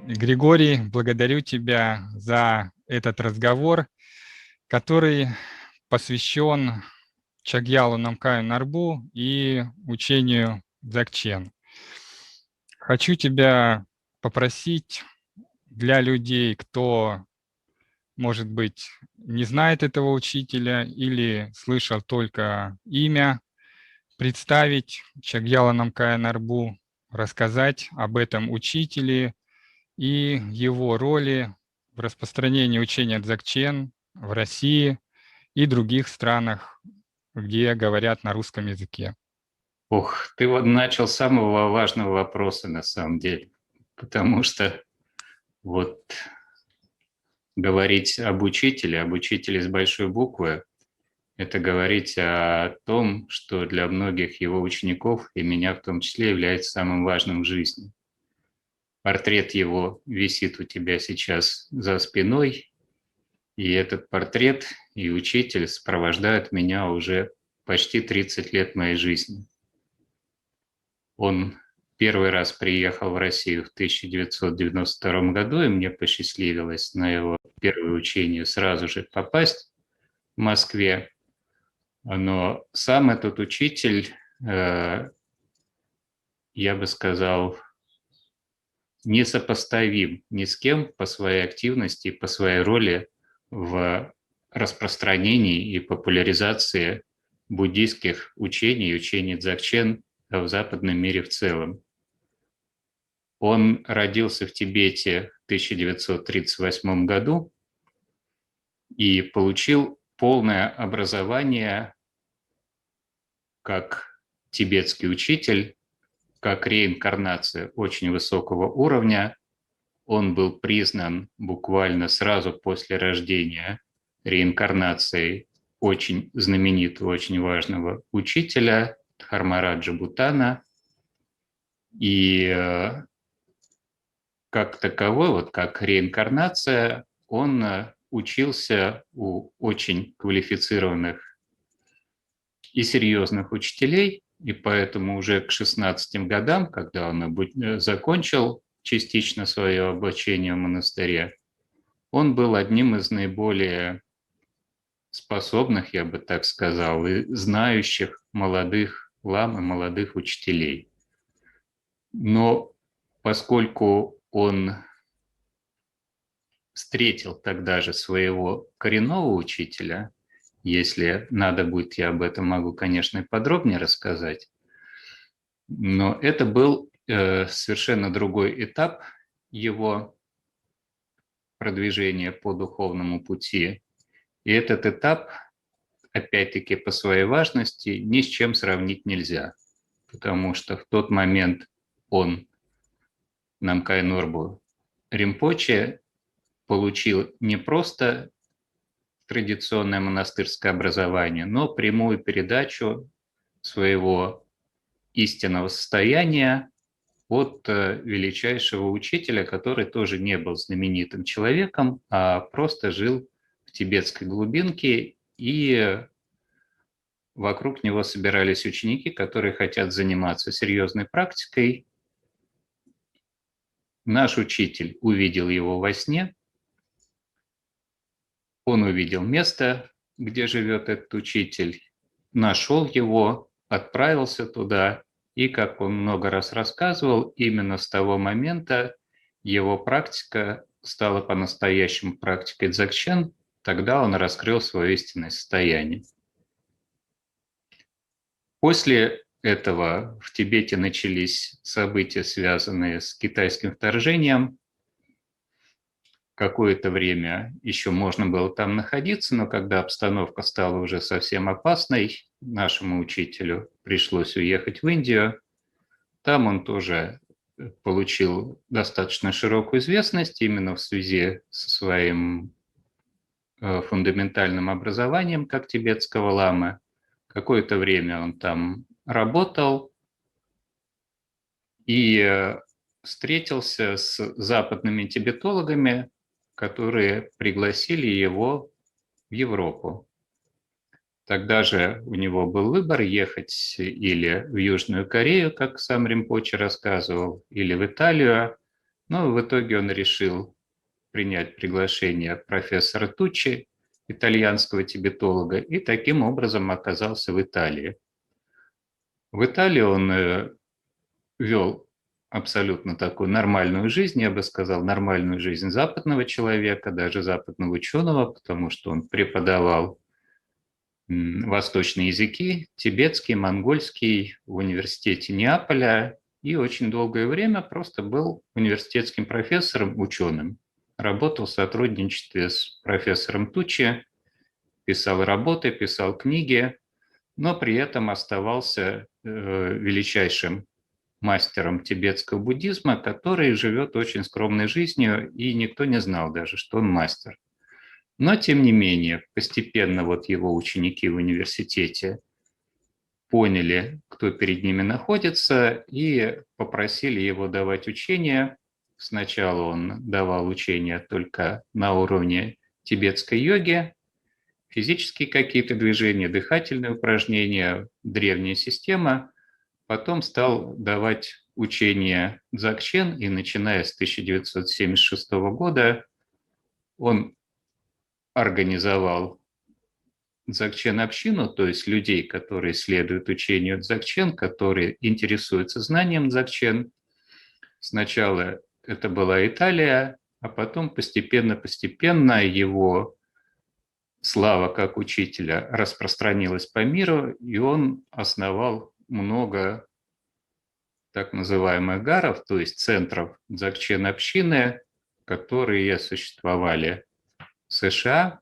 Григорий, благодарю тебя за этот разговор, который посвящен Чагьялу Намкаю Нарбу и учению Дзогчен. Хочу тебя попросить для людей, кто, может быть, не знает этого учителя или слышал только имя, представить Чагьяла Намкая Нарбу, рассказать об этом учителе и его роли в распространении учения Дзогчен в России и других странах, где говорят на русском языке. Ох, ты вот начал с самого важного вопроса на самом деле, потому что вот говорить об учителе с большой буквы, это говорить о том, что для многих его учеников, и меня в том числе, является самым важным в жизни. Портрет его висит у тебя сейчас за спиной, и этот портрет и учитель сопровождают меня уже почти 30 лет моей жизни. Он первый раз приехал в Россию в 1992 году, и мне посчастливилось на его первое учение сразу же попасть в Москве. Но сам этот учитель, я бы сказал, несопоставим ни с кем по своей активности и по своей роли в распространении и популяризации буддийских учений и учений Дзогчен в западном мире в целом. Он родился в Тибете в 1938 году и получил полное образование как тибетский учитель, как реинкарнация очень высокого уровня. Он был признан буквально сразу после рождения реинкарнацией очень знаменитого, очень важного учителя Дхармараджа Бутана. И как таковой, вот как реинкарнация, он учился у очень квалифицированных и серьезных учителей, и поэтому уже к 16 годам, когда он закончил частично свое обучение в монастыре, он был одним из наиболее способных, я бы так сказал, и знающих молодых лам и молодых учителей. Но поскольку он встретил тогда же своего коренного учителя, если надо будет, я об этом могу, конечно, и подробнее рассказать, но это был совершенно другой этап его продвижения по духовному пути. И этот этап, опять-таки, по своей важности ни с чем сравнить нельзя, потому что в тот момент он, Намкай Норбу Ринпоче, получил не просто традиционное монастырское образование, но прямую передачу своего истинного состояния от величайшего учителя, который тоже не был знаменитым человеком, а просто жил в тибетской глубинке, и вокруг него собирались ученики, которые хотят заниматься серьезной практикой. Наш учитель увидел его во сне, он увидел место, где живет этот учитель, нашел его, отправился туда, и, как он много раз рассказывал, именно с того момента его практика стала по-настоящему практикой дзогчен, тогда он раскрыл свое истинное состояние. После этого в Тибете начались события, связанные с китайским вторжением. Какое-то время еще можно было там находиться, но когда обстановка стала уже совсем опасной, нашему учителю пришлось уехать в Индию. Там он тоже получил достаточно широкую известность именно в связи со своим фундаментальным образованием как тибетского ламы. Какое-то время он там работал и встретился с западными тибетологами, которые пригласили его в Европу. Тогда же у него был выбор ехать или в Южную Корею, как сам Ринпоче рассказывал, или в Италию. Но в итоге он решил принять приглашение профессора Туччи, итальянского тибетолога, и таким образом оказался в Италии. В Италии он вел абсолютно такую нормальную жизнь, я бы сказал, нормальную жизнь западного человека, даже западного ученого, потому что он преподавал восточные языки, тибетский, монгольский в университете Неаполя и очень долгое время просто был университетским профессором, ученым. Работал в сотрудничестве с профессором Туччи, писал работы, писал книги, но при этом оставался величайшим мастером тибетского буддизма, который живет очень скромной жизнью, и никто не знал даже, что он мастер. Но, тем не менее, постепенно вот его ученики в университете поняли, кто перед ними находится, и попросили его давать учения. Сначала он давал учения только на уровне тибетской йоги, физические какие-то движения, дыхательные упражнения, древняя система. Потом стал давать учения дзогчен, и начиная с 1976 года он организовал дзогчен-общину, то есть людей, которые следуют учению дзогчен, которые интересуются знанием дзогчен. Сначала это была Италия, а потом постепенно его слава как учителя распространилась по миру, и он основал много так называемых гаров, то есть центров дзогчен-общины, которые существовали в США,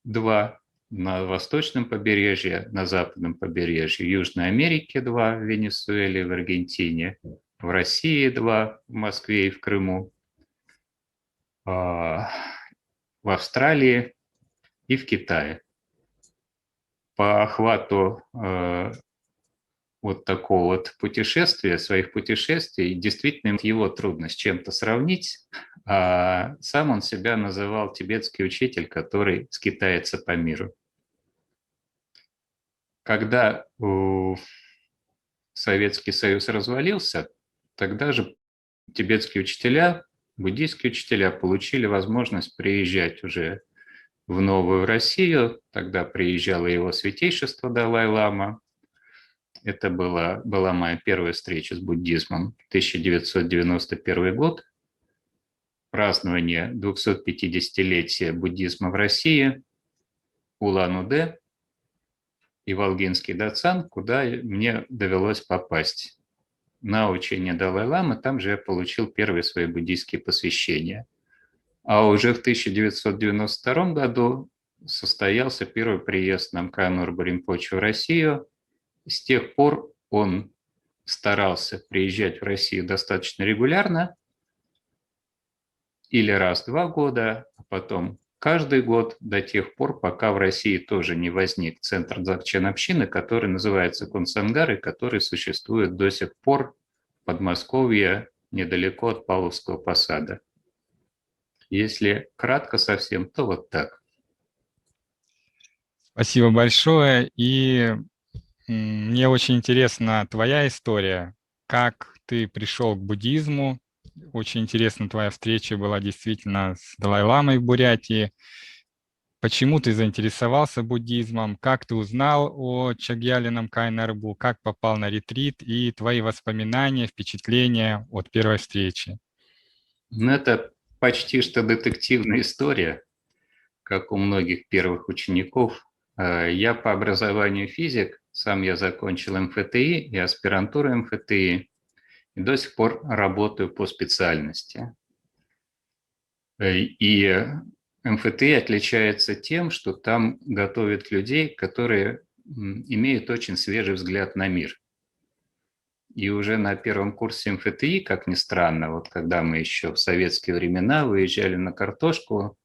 два на восточном побережье, на западном побережье, в Южной Америке два, в Венесуэле, в Аргентине, в России два, в Москве и в Крыму, в Австралии и в Китае. По охвату вот такого вот путешествия, своих путешествий, действительно его трудно с чем-то сравнить. А сам он себя называл тибетский учитель, который скитается по миру. Когда Советский Союз развалился, тогда же тибетские учителя, буддийские учителя получили возможность приезжать уже в Новую Россию. Тогда приезжало его святейшество Далай-лама. Это была моя первая встреча с буддизмом, 1991 год, празднование 250-летия буддизма в России, Улан-Удэ и Волгинский Дацан, куда мне довелось попасть. На учение Далай-ламы, там же я получил первые свои буддийские посвящения. А уже в 1992 году состоялся первый приезд Намкая Норбу Ринпоче в Россию. С тех пор он старался приезжать в Россию достаточно регулярно, или раз в 2 года, а потом каждый год до тех пор, пока в России тоже не возник центр дзогчен-общины, который называется Кунсангар, и который существует до сих пор в Подмосковье, недалеко от Павловского посада. Если кратко совсем, то вот так. Спасибо большое. И мне очень интересна твоя история, как ты пришел к буддизму. Очень интересна твоя встреча была действительно с Далай-ламой в Бурятии. Почему ты заинтересовался буддизмом, как ты узнал о Чагьяле Намкай Нарбу, как попал на ретрит и твои воспоминания, впечатления от первой встречи. Ну, это почти что детективная история, как у многих первых учеников. Я по образованию физик, сам я закончил МФТИ и аспирантуру МФТИ, и до сих пор работаю по специальности. И МФТИ отличается тем, что там готовят людей, которые имеют очень свежий взгляд на мир. И уже на первом курсе МФТИ, как ни странно, вот когда мы еще в советские времена выезжали на картошку,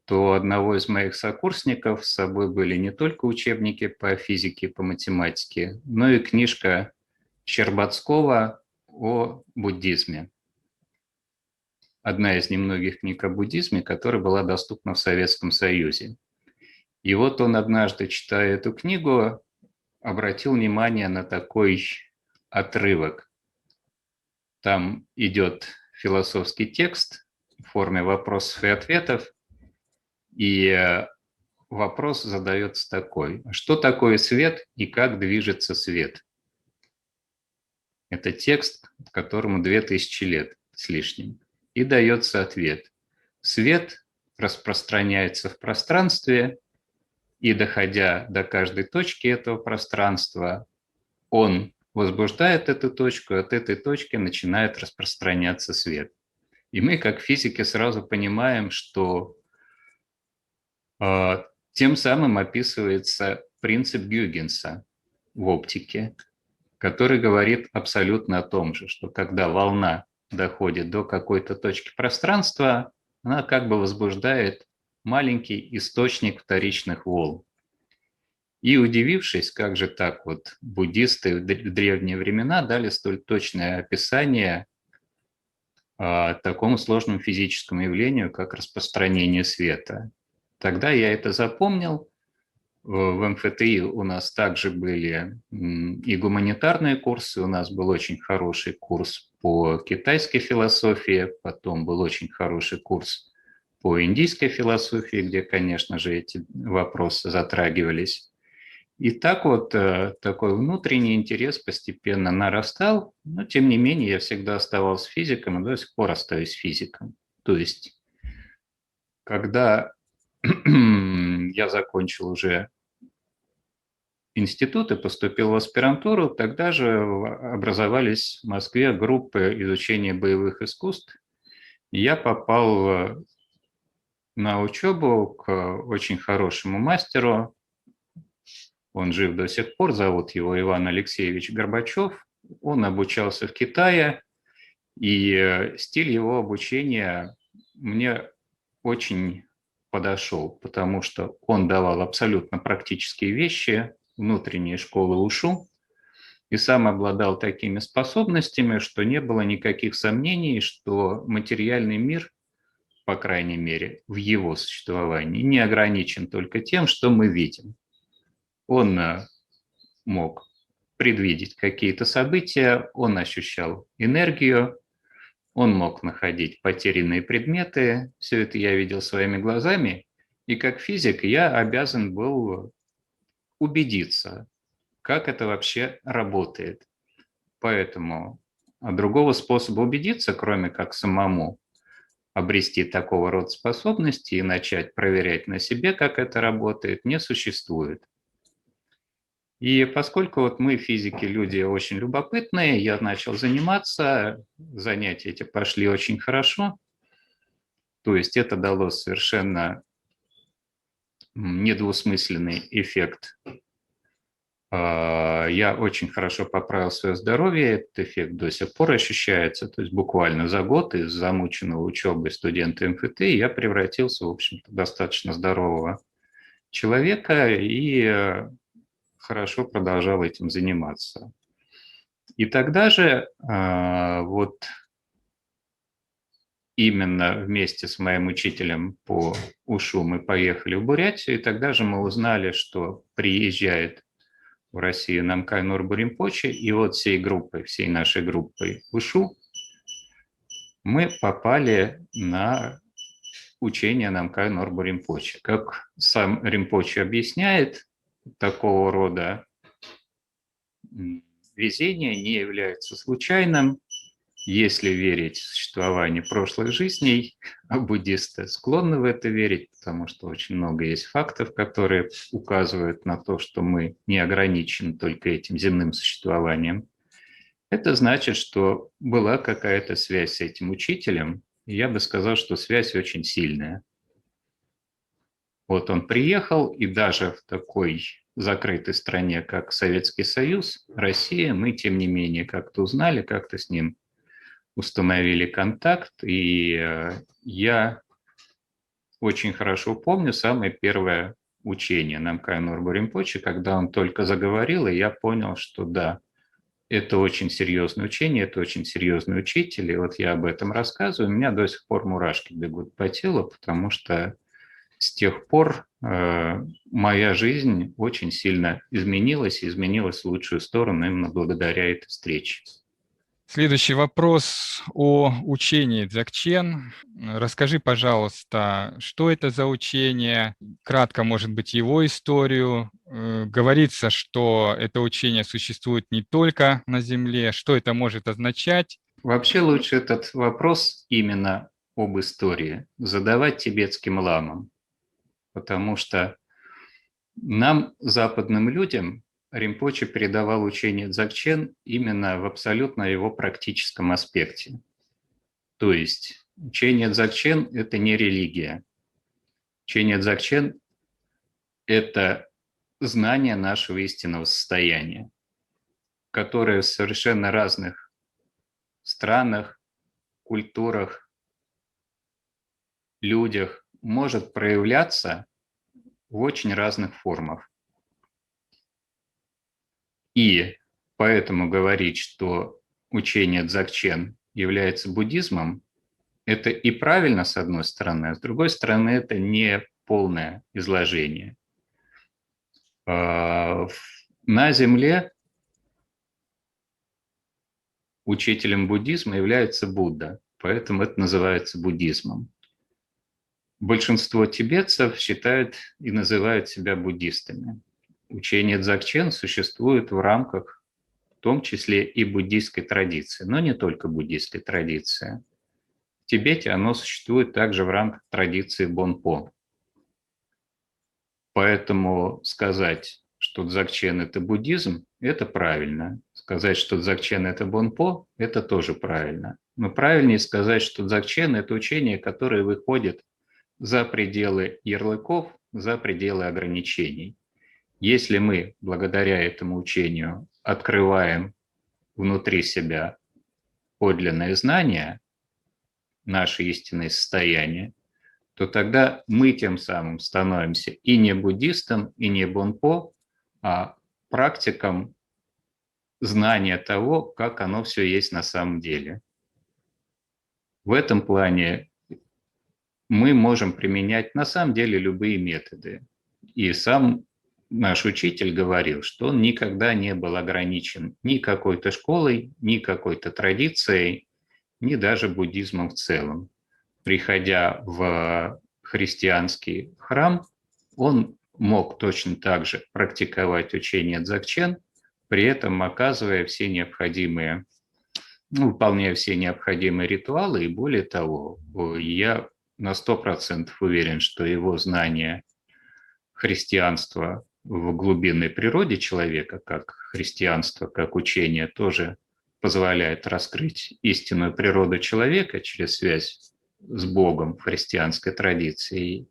то у одного из моих сокурсников с собой были не только учебники по физике, по математике, но и книжка Щербацкого о буддизме. Одна из немногих книг о буддизме, которая была доступна в Советском Союзе. И вот он однажды, читая эту книгу, обратил внимание на такой отрывок. Там идет философский текст в форме вопросов и ответов, и вопрос задается такой: что такое свет и как движется свет? Это текст, которому 2000 лет с лишним. И дается ответ. Свет распространяется в пространстве, и, доходя до каждой точки этого пространства, он возбуждает эту точку, от этой точки начинает распространяться свет. И мы, как физики, сразу понимаем, что тем самым описывается принцип Гюйгенса в оптике, который говорит абсолютно о том же, что когда волна доходит до какой-то точки пространства, она как бы возбуждает маленький источник вторичных волн. И удивившись, как же так вот буддисты в древние времена дали столь точное описание такому сложному физическому явлению, как распространение света. Тогда я это запомнил. В МФТИ у нас также были и гуманитарные курсы, у нас был очень хороший курс по китайской философии, потом был очень хороший курс по индийской философии, где, конечно же, эти вопросы затрагивались. И так вот такой внутренний интерес постепенно нарастал, но тем не менее я всегда оставался физиком и до сих пор остаюсь физиком. То есть, когда я закончил уже институт и поступил в аспирантуру, тогда же образовались в Москве группы изучения боевых искусств. И я попал на учебу к очень хорошему мастеру. Он жив до сих пор, зовут его Иван Алексеевич Горбачев. Он обучался в Китае, и стиль его обучения мне очень подошел, потому что он давал абсолютно практические вещи, внутренние школы ушу, и сам обладал такими способностями, что не было никаких сомнений, что материальный мир, по крайней мере, в его существовании, не ограничен только тем, что мы видим. Он мог предвидеть какие-то события, он ощущал энергию, он мог находить потерянные предметы, все это я видел своими глазами, и как физик я обязан был убедиться, как это вообще работает. Поэтому другого способа убедиться, кроме как самому обрести такого рода способности и начать проверять на себе, как это работает, не существует. И поскольку вот мы, физики, люди очень любопытные, я начал заниматься, занятия эти пошли очень хорошо, то есть это дало совершенно недвусмысленный эффект. Я очень хорошо поправил свое здоровье, этот эффект до сих пор ощущается, то есть буквально за год из замученного учебы студента МФТ я превратился, в общем-то, в достаточно здорового человека и хорошо продолжал этим заниматься. И тогда же вот именно вместе с моим учителем по ушу мы поехали в Бурятию, и тогда же мы узнали, что приезжает в Россию Намкай Норбу Ринпоче, и вот всей группой, всей нашей группой ушу мы попали на учение Намкай Норбу Ринпоче. Как сам Ринпоче объясняет, такого рода везение не является случайным, если верить в существование прошлых жизней, а буддисты склонны в это верить, потому что очень много есть фактов, которые указывают на то, что мы не ограничены только этим земным существованием. Это значит, что была какая-то связь с этим учителем, и я бы сказал, что связь очень сильная. Вот он приехал, и даже в такой закрытой стране, как Советский Союз, Россия, мы, тем не менее, как-то узнали, как-то с ним установили контакт, и я очень хорошо помню самое первое учение Намкай Норбу Ринпоче, когда он только заговорил, и я понял, что да, это очень серьезное учение, это очень серьезный учитель, и вот я об этом рассказываю, у меня до сих пор мурашки бегут по телу, потому что с тех пор моя жизнь очень сильно изменилась, и изменилась в лучшую сторону именно благодаря этой встрече. Следующий вопрос о учении Дзogchen. Расскажи, пожалуйста, что это за учение? Кратко, может быть, его историю. Говорится, что это учение существует не только на Земле. Что это может означать? Вообще лучше этот вопрос именно об истории задавать тибетским ламам, потому что нам, западным людям, Ринпоче передавал учение Дзогчен именно в абсолютно его практическом аспекте. То есть учение Дзогчен – это не религия. Учение Дзогчен – это знание нашего истинного состояния, которое в совершенно разных странах, культурах, людях может проявляться в очень разных формах. И поэтому говорить, что учение Дзогчен является буддизмом, это и правильно, с одной стороны, а с другой стороны, это не полное изложение. На Земле учителем буддизма является Будда, поэтому это называется буддизмом. Большинство тибетцев считают и называют себя буддистами. Учение Дзогчен существует в рамках, в том числе и буддийской традиции, но не только буддийской традиции. В Тибете оно существует также в рамках традиции Бонпо. Поэтому сказать, что Дзогчен – это буддизм, это правильно. Сказать, что Дзогчен – это Бонпо, это тоже правильно. Но правильнее сказать, что Дзогчен – это учение, которое выходит за пределы ярлыков, за пределы ограничений. Если мы благодаря этому учению открываем внутри себя подлинное знание, наше истинное состояние, то тогда мы тем самым становимся и не буддистом, и не бонпо, а практиком знания того, как оно все есть на самом деле. В этом плане мы можем применять на самом деле любые методы. И сам наш учитель говорил, что он никогда не был ограничен ни какой-то школой, ни какой-то традицией, ни даже буддизмом в целом. Приходя в христианский храм, он мог точно так же практиковать учение Дзогчен, при этом оказывая все необходимые, выполняя все необходимые ритуалы, и более того, я на 100% уверен, что его знание христианства в глубинной природе человека, как христианство, как учение, тоже позволяет раскрыть истинную природу человека через связь с Богом в христианской традиции.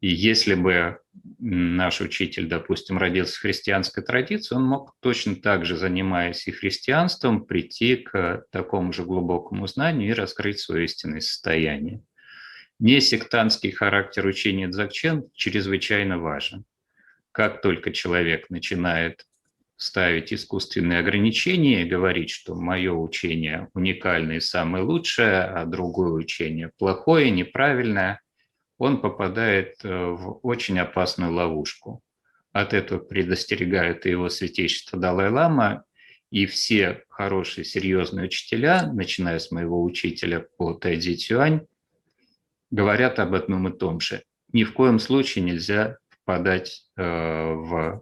И если бы наш учитель, допустим, родился в христианской традиции, он мог точно так же, занимаясь и христианством, прийти к такому же глубокому знанию и раскрыть свое истинное состояние. Несектантский характер учения Дзогчен чрезвычайно важен. Как только человек начинает ставить искусственные ограничения и говорить, что мое учение уникальное и самое лучшее, а другое учение плохое, неправильное, он попадает в очень опасную ловушку. От этого предостерегают и его святейшество Далай-лама, и все хорошие, серьезные учителя, начиная с моего учителя по Тайцзи Цюань, говорят об одном и том же. Ни в коем случае нельзя впадать в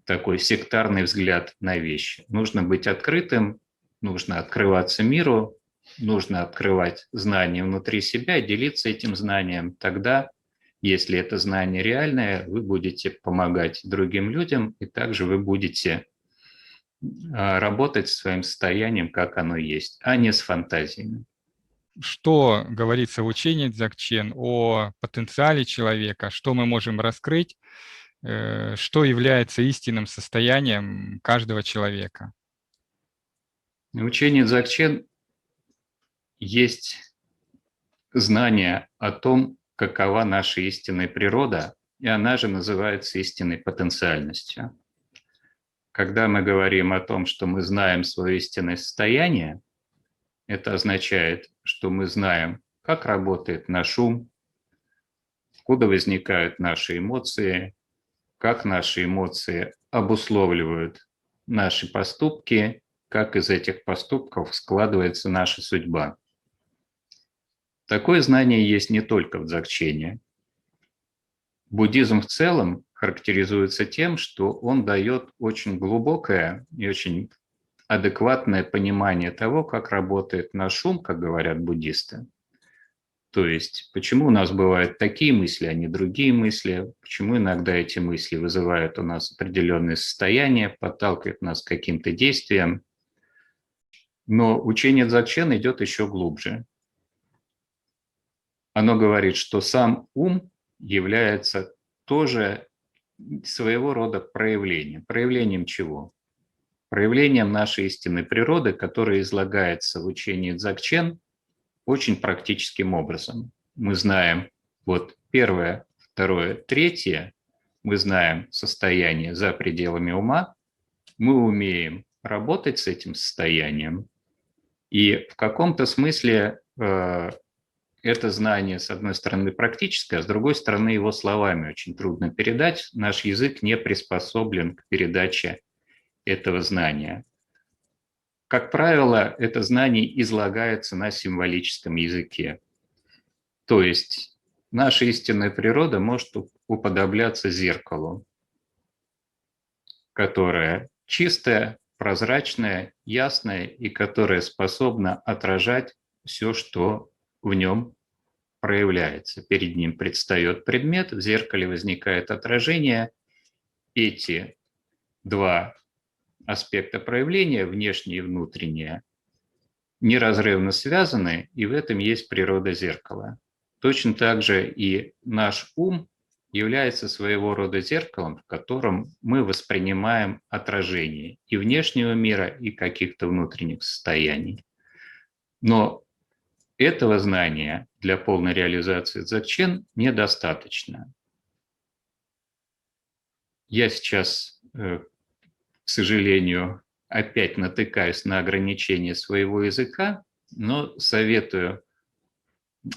такой сектарный взгляд на вещи. Нужно быть открытым, нужно открываться миру, нужно открывать знания внутри себя, делиться этим знанием. Тогда, если это знание реальное, вы будете помогать другим людям, и также вы будете работать с своим состоянием, как оно есть, а не с фантазиями. Что говорится в учении Дзогчен о потенциале человека, что мы можем раскрыть, что является истинным состоянием каждого человека? В учении Дзогчен есть знание о том, какова наша истинная природа, и она же называется истинной потенциальностью. Когда мы говорим о том, что мы знаем свое истинное состояние, это означает, что мы знаем, как работает наш ум, откуда возникают наши эмоции, как наши эмоции обусловливают наши поступки, как из этих поступков складывается наша судьба. Такое знание есть не только в дзогчене. Буддизм в целом характеризуется тем, что он дает очень глубокое и очень адекватное понимание того, как работает наш ум, как говорят буддисты. То есть, почему у нас бывают такие мысли, а не другие мысли, почему иногда эти мысли вызывают у нас определенные состояния, подталкивают нас к каким-то действиям. Но учение дзогчен идет еще глубже. Оно говорит, что сам ум является тоже своего рода проявлением. Проявлением чего? Проявлением нашей истинной природы, которая излагается в учении дзогчен очень практическим образом. Мы знаем вот первое, второе, третье, мы знаем состояние за пределами ума, мы умеем работать с этим состоянием, и в каком-то смысле это знание, с одной стороны, практическое, а с другой стороны, его словами очень трудно передать. Наш язык не приспособлен к передаче этого знания. Как правило, это знание излагается на символическом языке. То есть наша истинная природа может уподобляться зеркалу, которое чистое, прозрачное, ясное и которое способно отражать все, что в нем проявляется. Перед ним предстает предмет, в зеркале возникает отражение. Эти два аспекта проявления, внешнее и внутреннее, неразрывно связаны, и в этом есть природа зеркала. Точно так же и наш ум является своего рода зеркалом, в котором мы воспринимаем отражение и внешнего мира, и каких-то внутренних состояний. Но этого знания для полной реализации дзогчен недостаточно. Я сейчас, к сожалению, опять натыкаюсь на ограничения своего языка, но советую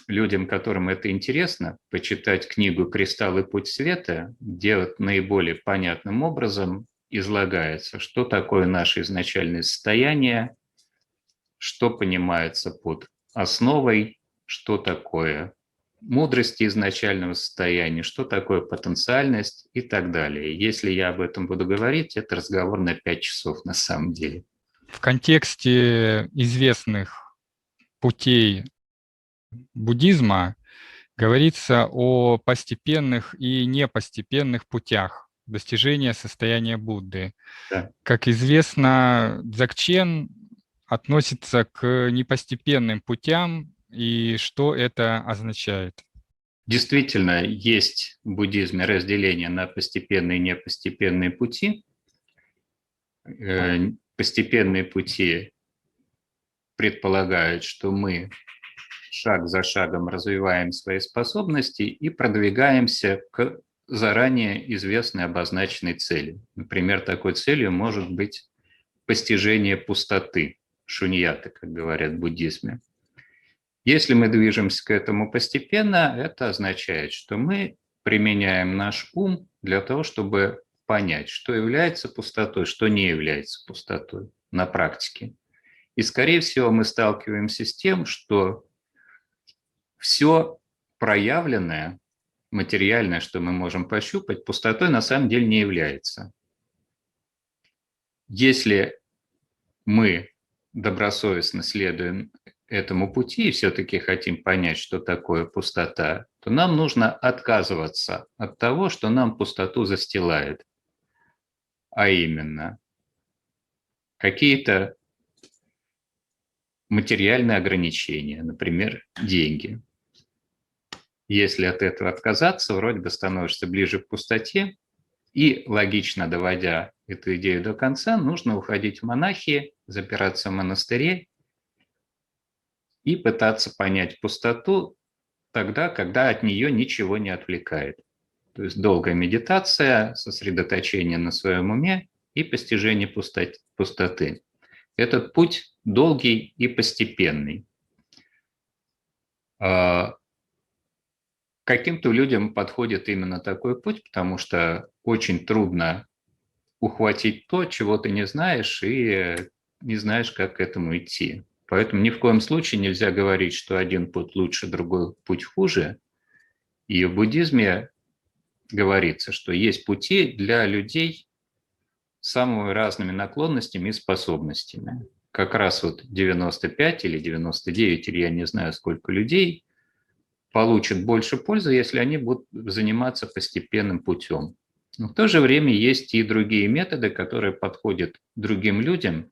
людям, которым это интересно, почитать книгу «Кристалл и путь света», где наиболее понятным образом излагается, что такое наше изначальное состояние, что понимается под основой, что такое мудрость изначального состояния, что такое потенциальность и так далее. Если я об этом буду говорить, это разговор на 5 часов на самом деле. В контексте известных путей буддизма говорится о постепенных и непостепенных путях достижения состояния Будды. Да. Как известно, дзогчен относится к непостепенным путям, и что это означает? Действительно, есть в буддизме разделение на постепенные и непостепенные пути. Постепенные пути предполагают, что мы шаг за шагом развиваем свои способности и продвигаемся к заранее известной обозначенной цели. Например, такой целью может быть постижение пустоты, шуньяты, как говорят в буддизме. Если мы движемся к этому постепенно, это означает, что мы применяем наш ум для того, чтобы понять, что является пустотой, что не является пустотой на практике. И, скорее всего, мы сталкиваемся с тем, что все проявленное, материальное, что мы можем пощупать, пустотой на самом деле не является. Если мы добросовестно следуем этому пути и все-таки хотим понять, что такое пустота, то нам нужно отказываться от того, что нам пустоту застилает, а именно какие-то материальные ограничения, например, деньги. Если от этого отказаться, вроде бы становишься ближе к пустоте, и логично доводя эту идею до конца, нужно уходить в монахи, запираться в монастыре и пытаться понять пустоту тогда, когда от нее ничего не отвлекает. То есть долгая медитация, сосредоточение на своем уме и постижение пустоты. Этот путь долгий и постепенный. Каким-то людям подходит именно такой путь, потому что очень трудно ухватить то, чего ты не знаешь, и не знаешь, как к этому идти. Поэтому ни в коем случае нельзя говорить, что один путь лучше, другой путь хуже. И в буддизме говорится, что есть пути для людей с самыми разными наклонностями и способностями. Как раз вот 95 или 99, или я не знаю сколько людей, получат больше пользы, если они будут заниматься постепенным путем. Но в то же время есть и другие методы, которые подходят другим людям,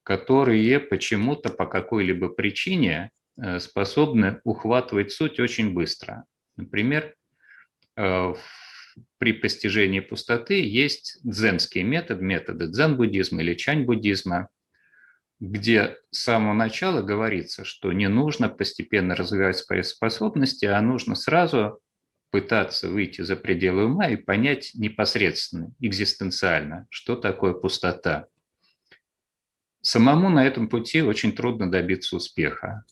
которые почему-то по какой-либо причине способны ухватывать суть очень быстро. Например, при постижении пустоты есть дзенский метод, методы дзен-буддизма или чань-буддизма, где с самого начала говорится, что не нужно постепенно развивать свои способности, а нужно сразу пытаться выйти за пределы ума и понять непосредственно, экзистенциально, что такое пустота. Самому на этом пути очень трудно добиться успеха,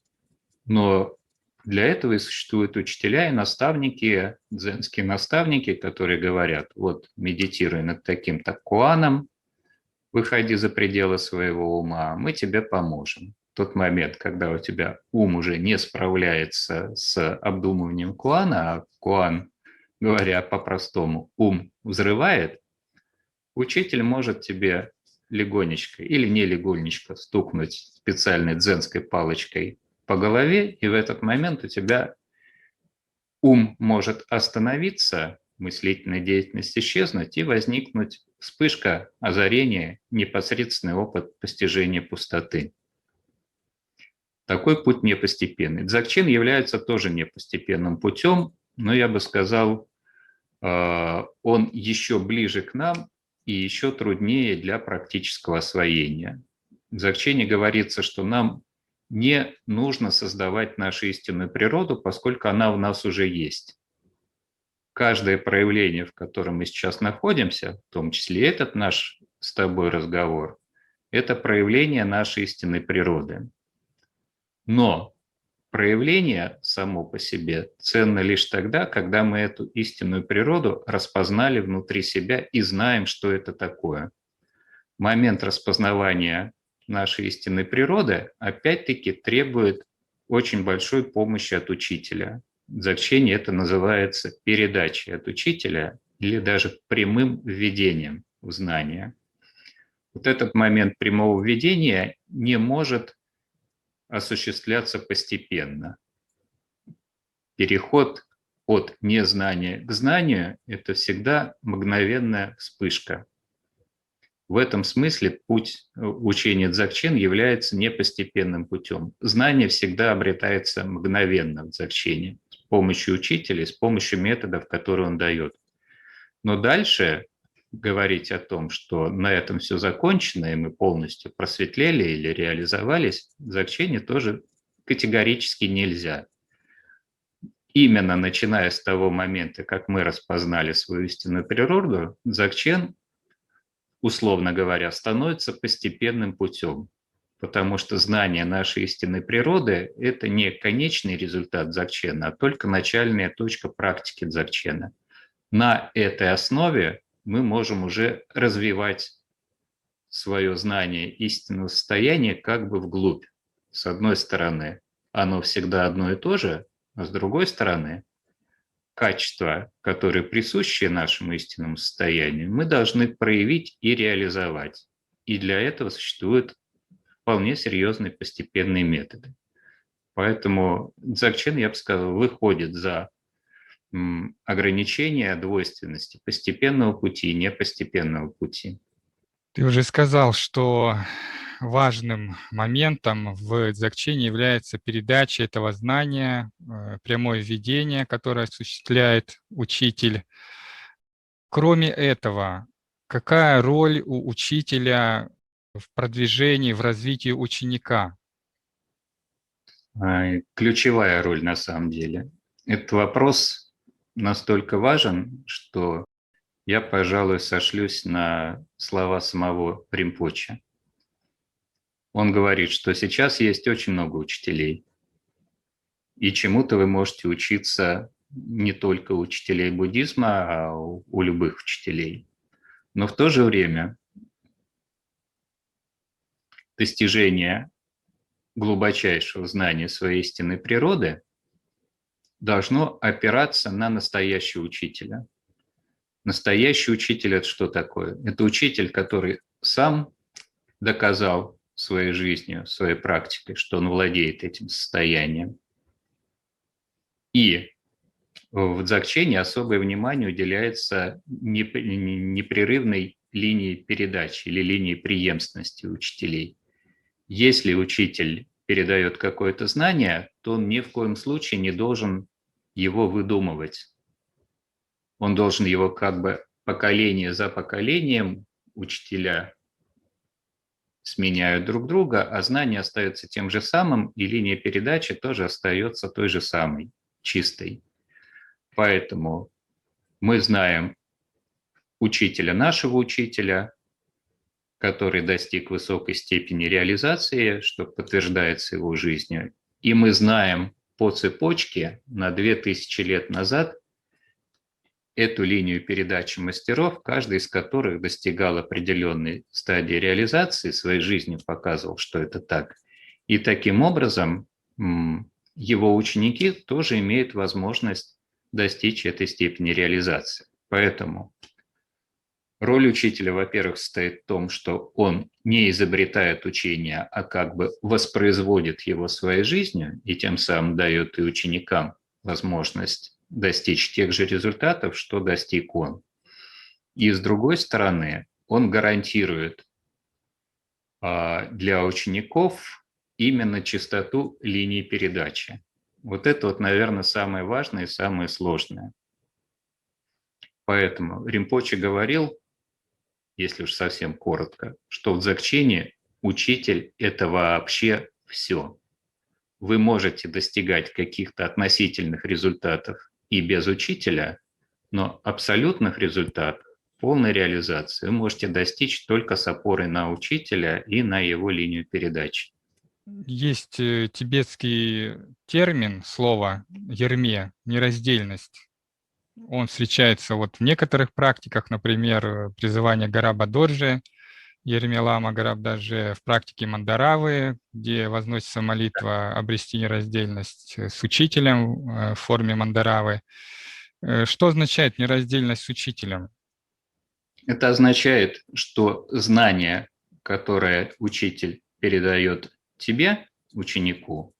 но для этого и существуют учителя и наставники, дзенские наставники, которые говорят, вот медитируй над таким-то куаном, выходи за пределы своего ума, мы тебе поможем. В тот момент, когда у тебя ум уже не справляется с обдумыванием куана, а куан, говоря по-простому, ум взрывает, учитель может тебе легонечко или не легонечко стукнуть специальной дзенской палочкой по голове, и в этот момент у тебя ум может остановиться, мыслительная деятельность исчезнуть и возникнуть вспышка, озарение, непосредственный опыт постижения пустоты. Такой путь непостепенный. Дзogchen является тоже непостепенным путем, но я бы сказал, он еще ближе к нам и еще труднее для практического освоения. В Дзogchen говорится, что нам не нужно создавать нашу истинную природу, поскольку она в нас уже есть. Каждое проявление, в котором мы сейчас находимся, в том числе этот наш с тобой разговор, это проявление нашей истинной природы. Но проявление само по себе ценно лишь тогда, когда мы эту истинную природу распознали внутри себя и знаем, что это такое. Момент распознавания нашей истинной природы опять-таки требует очень большой помощи от учителя. В Дзogchen это называется передачей от учителя или даже прямым введением в знание. Вот этот момент прямого введения не может осуществляться постепенно. Переход от незнания к знанию – это всегда мгновенная вспышка. В этом смысле путь учения Дзogchen является непостепенным путем. Знание всегда обретается мгновенно в Дзогчене с помощью учителя, с помощью методов, которые он дает. Но дальше говорить о том, что на этом все закончено, и мы полностью просветлели или реализовались, в Дзогчене тоже категорически нельзя. Именно начиная с того момента, как мы распознали свою истинную природу, Дзогчен, условно говоря, становится постепенным путем, потому что знание нашей истинной природы – это не конечный результат Дзогчена, а только начальная точка практики Дзогчена. На этой основе мы можем уже развивать свое знание истинного состояния как бы вглубь. С одной стороны, оно всегда одно и то же, а с другой стороны, качества, которые присущи нашему истинному состоянию, мы должны проявить и реализовать. И для этого существуют вполне серьезные постепенные методы. Поэтому Дзогчен, я бы сказал, выходит за ограничения двойственности постепенного пути и непостепенного пути. Ты уже сказал, что важным моментом в Дзogchen является передача этого знания, прямое введение, которое осуществляет учитель. Кроме этого, какая роль у учителя в продвижении, в развитии ученика? Ключевая роль на самом деле. Этот вопрос настолько важен, что я, пожалуй, сошлюсь на слова самого Ринпоче. Он говорит, что сейчас есть очень много учителей, и чему-то вы можете учиться не только у учителей буддизма, а у любых учителей. Но в то же время достижение глубочайшего знания своей истинной природы должно опираться на настоящего учителя. Настоящий учитель – это что такое? Это учитель, который сам доказал своей жизнью, своей практикой, что он владеет этим состоянием. И в дзогчене особое внимание уделяется непрерывной линии передачи или линии преемственности учителей. Если учитель передает какое-то знание, то он ни в коем случае не должен его выдумывать. Он должен его как бы поколение за поколением, учителя сменяют друг друга, а знание остается тем же самым, и линия передачи тоже остается той же самой, чистой. Поэтому мы знаем учителя нашего учителя, который достиг высокой степени реализации, что подтверждается его жизнью. И мы знаем по цепочке на 2000 лет назад эту линию передачи мастеров, каждый из которых достигал определенной стадии реализации своей жизни, показывал, что это так. И таким образом его ученики тоже имеют возможность достичь этой степени реализации. Поэтому роль учителя, во-первых, состоит в том, что он не изобретает учение, а как бы воспроизводит его своей жизнью и тем самым дает и ученикам возможность достичь тех же результатов, что достиг он. И с другой стороны, он гарантирует для учеников именно чистоту линии передачи. Вот это вот, наверное, самое важное и самое сложное. Поэтому Ринпоче говорил, если уж совсем коротко, что в дзогчене учитель – это вообще все. Вы можете достигать каких-то относительных результатов и без учителя, но абсолютных результатов, полной реализации вы можете достичь только с опорой на учителя и на его линию передачи. Есть тибетский термин, слово «ерме», нераздельность. Он встречается вот в некоторых практиках, например, призывание Гараба Дорже, Ерме Лама Гарабдаже, в практике Мандаравы, где возносится молитва обрести нераздельность с учителем в форме Мандаравы. Что означает нераздельность с учителем? Это означает, что знание, которое учитель передает тебе, ученику,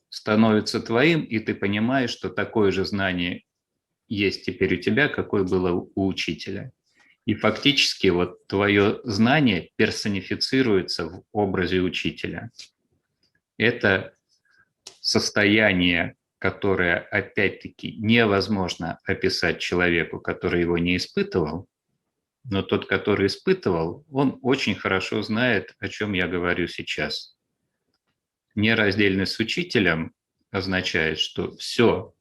становится твоим, и ты понимаешь, что такое же знание есть теперь у тебя, какое было у учителя. И фактически вот твое знание персонифицируется в образе учителя. Это состояние, которое, опять-таки, невозможно описать человеку, который его не испытывал, но тот, который испытывал, он очень хорошо знает, о чем я говорю сейчас. Нераздельность с учителем означает, что все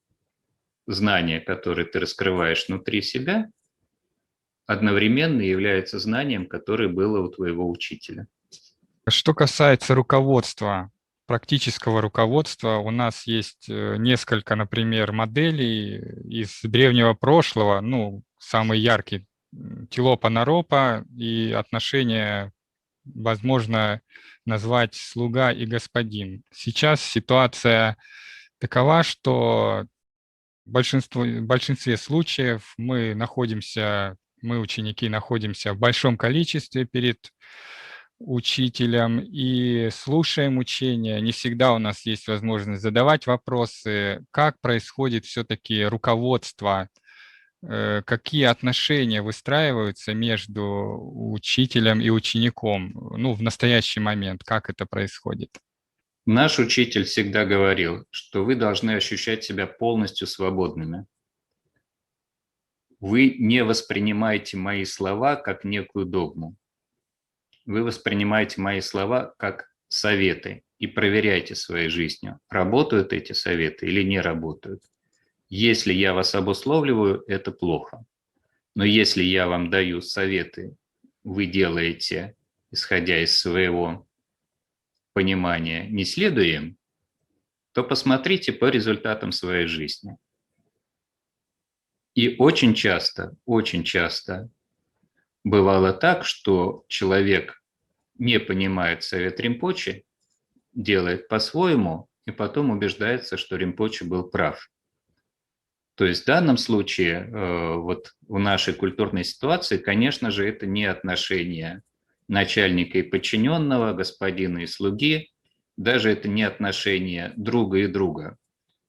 знание, которое ты раскрываешь внутри себя, одновременно является знанием, которое было у твоего учителя. Что касается руководства, практического руководства, у нас есть несколько, например, моделей из древнего прошлого, ну, самый яркий Тилопа Наропа и отношения, возможно, назвать слуга и господин. Сейчас ситуация такова, что в большинстве случаев мы, ученики, находимся в большом количестве перед учителем и слушаем учения. Не всегда у нас есть возможность задавать вопросы, как происходит все-таки руководство, какие отношения выстраиваются между учителем и учеником, ну, в настоящий момент, как это происходит. Наш учитель всегда говорил, что вы должны ощущать себя полностью свободными. Вы не воспринимаете мои слова как некую догму. Вы воспринимаете мои слова как советы и проверяйте своей жизнью, работают эти советы или не работают. Если я вас обусловливаю, это плохо. Но если я вам даю советы, вы делаете, исходя из своего понимания, не следуя им, то посмотрите по результатам своей жизни. И очень часто бывало так, что человек не понимает совет Ринпоче, делает по-своему и потом убеждается, что Ринпоче был прав. То есть в данном случае, вот в нашей культурной ситуации, конечно же, это не отношение начальника и подчиненного, господина и слуги, даже это не отношение друга и друга.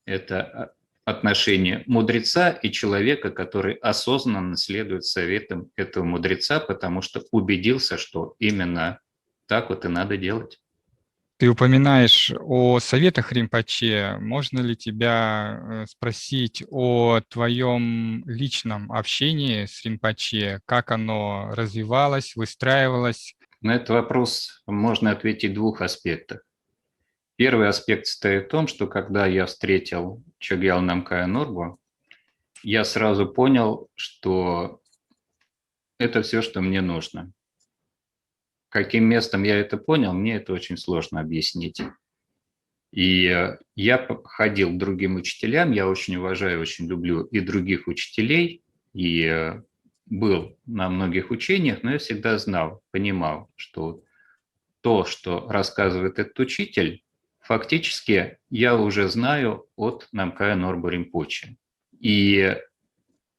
Это отношение мудреца и человека, который осознанно следует советам этого мудреца, потому что убедился, что именно так вот и надо делать. Ты упоминаешь о советах Ринпоче. Можно ли тебя спросить о твоем личном общении с Ринпоче? Как оно развивалось, выстраивалось? На этот вопрос можно ответить в двух аспектах. Первый аспект состоит в том, что когда я встретил Чогьял Намкая Норбу, я сразу понял, что это все, что мне нужно. Каким местом я это понял, мне это очень сложно объяснить. И я ходил к другим учителям, я очень уважаю, очень люблю и других учителей, и был на многих учениях, но я всегда знал, понимал, что то, что рассказывает этот учитель, фактически я уже знаю от Намкая Норбу Ринпоче. И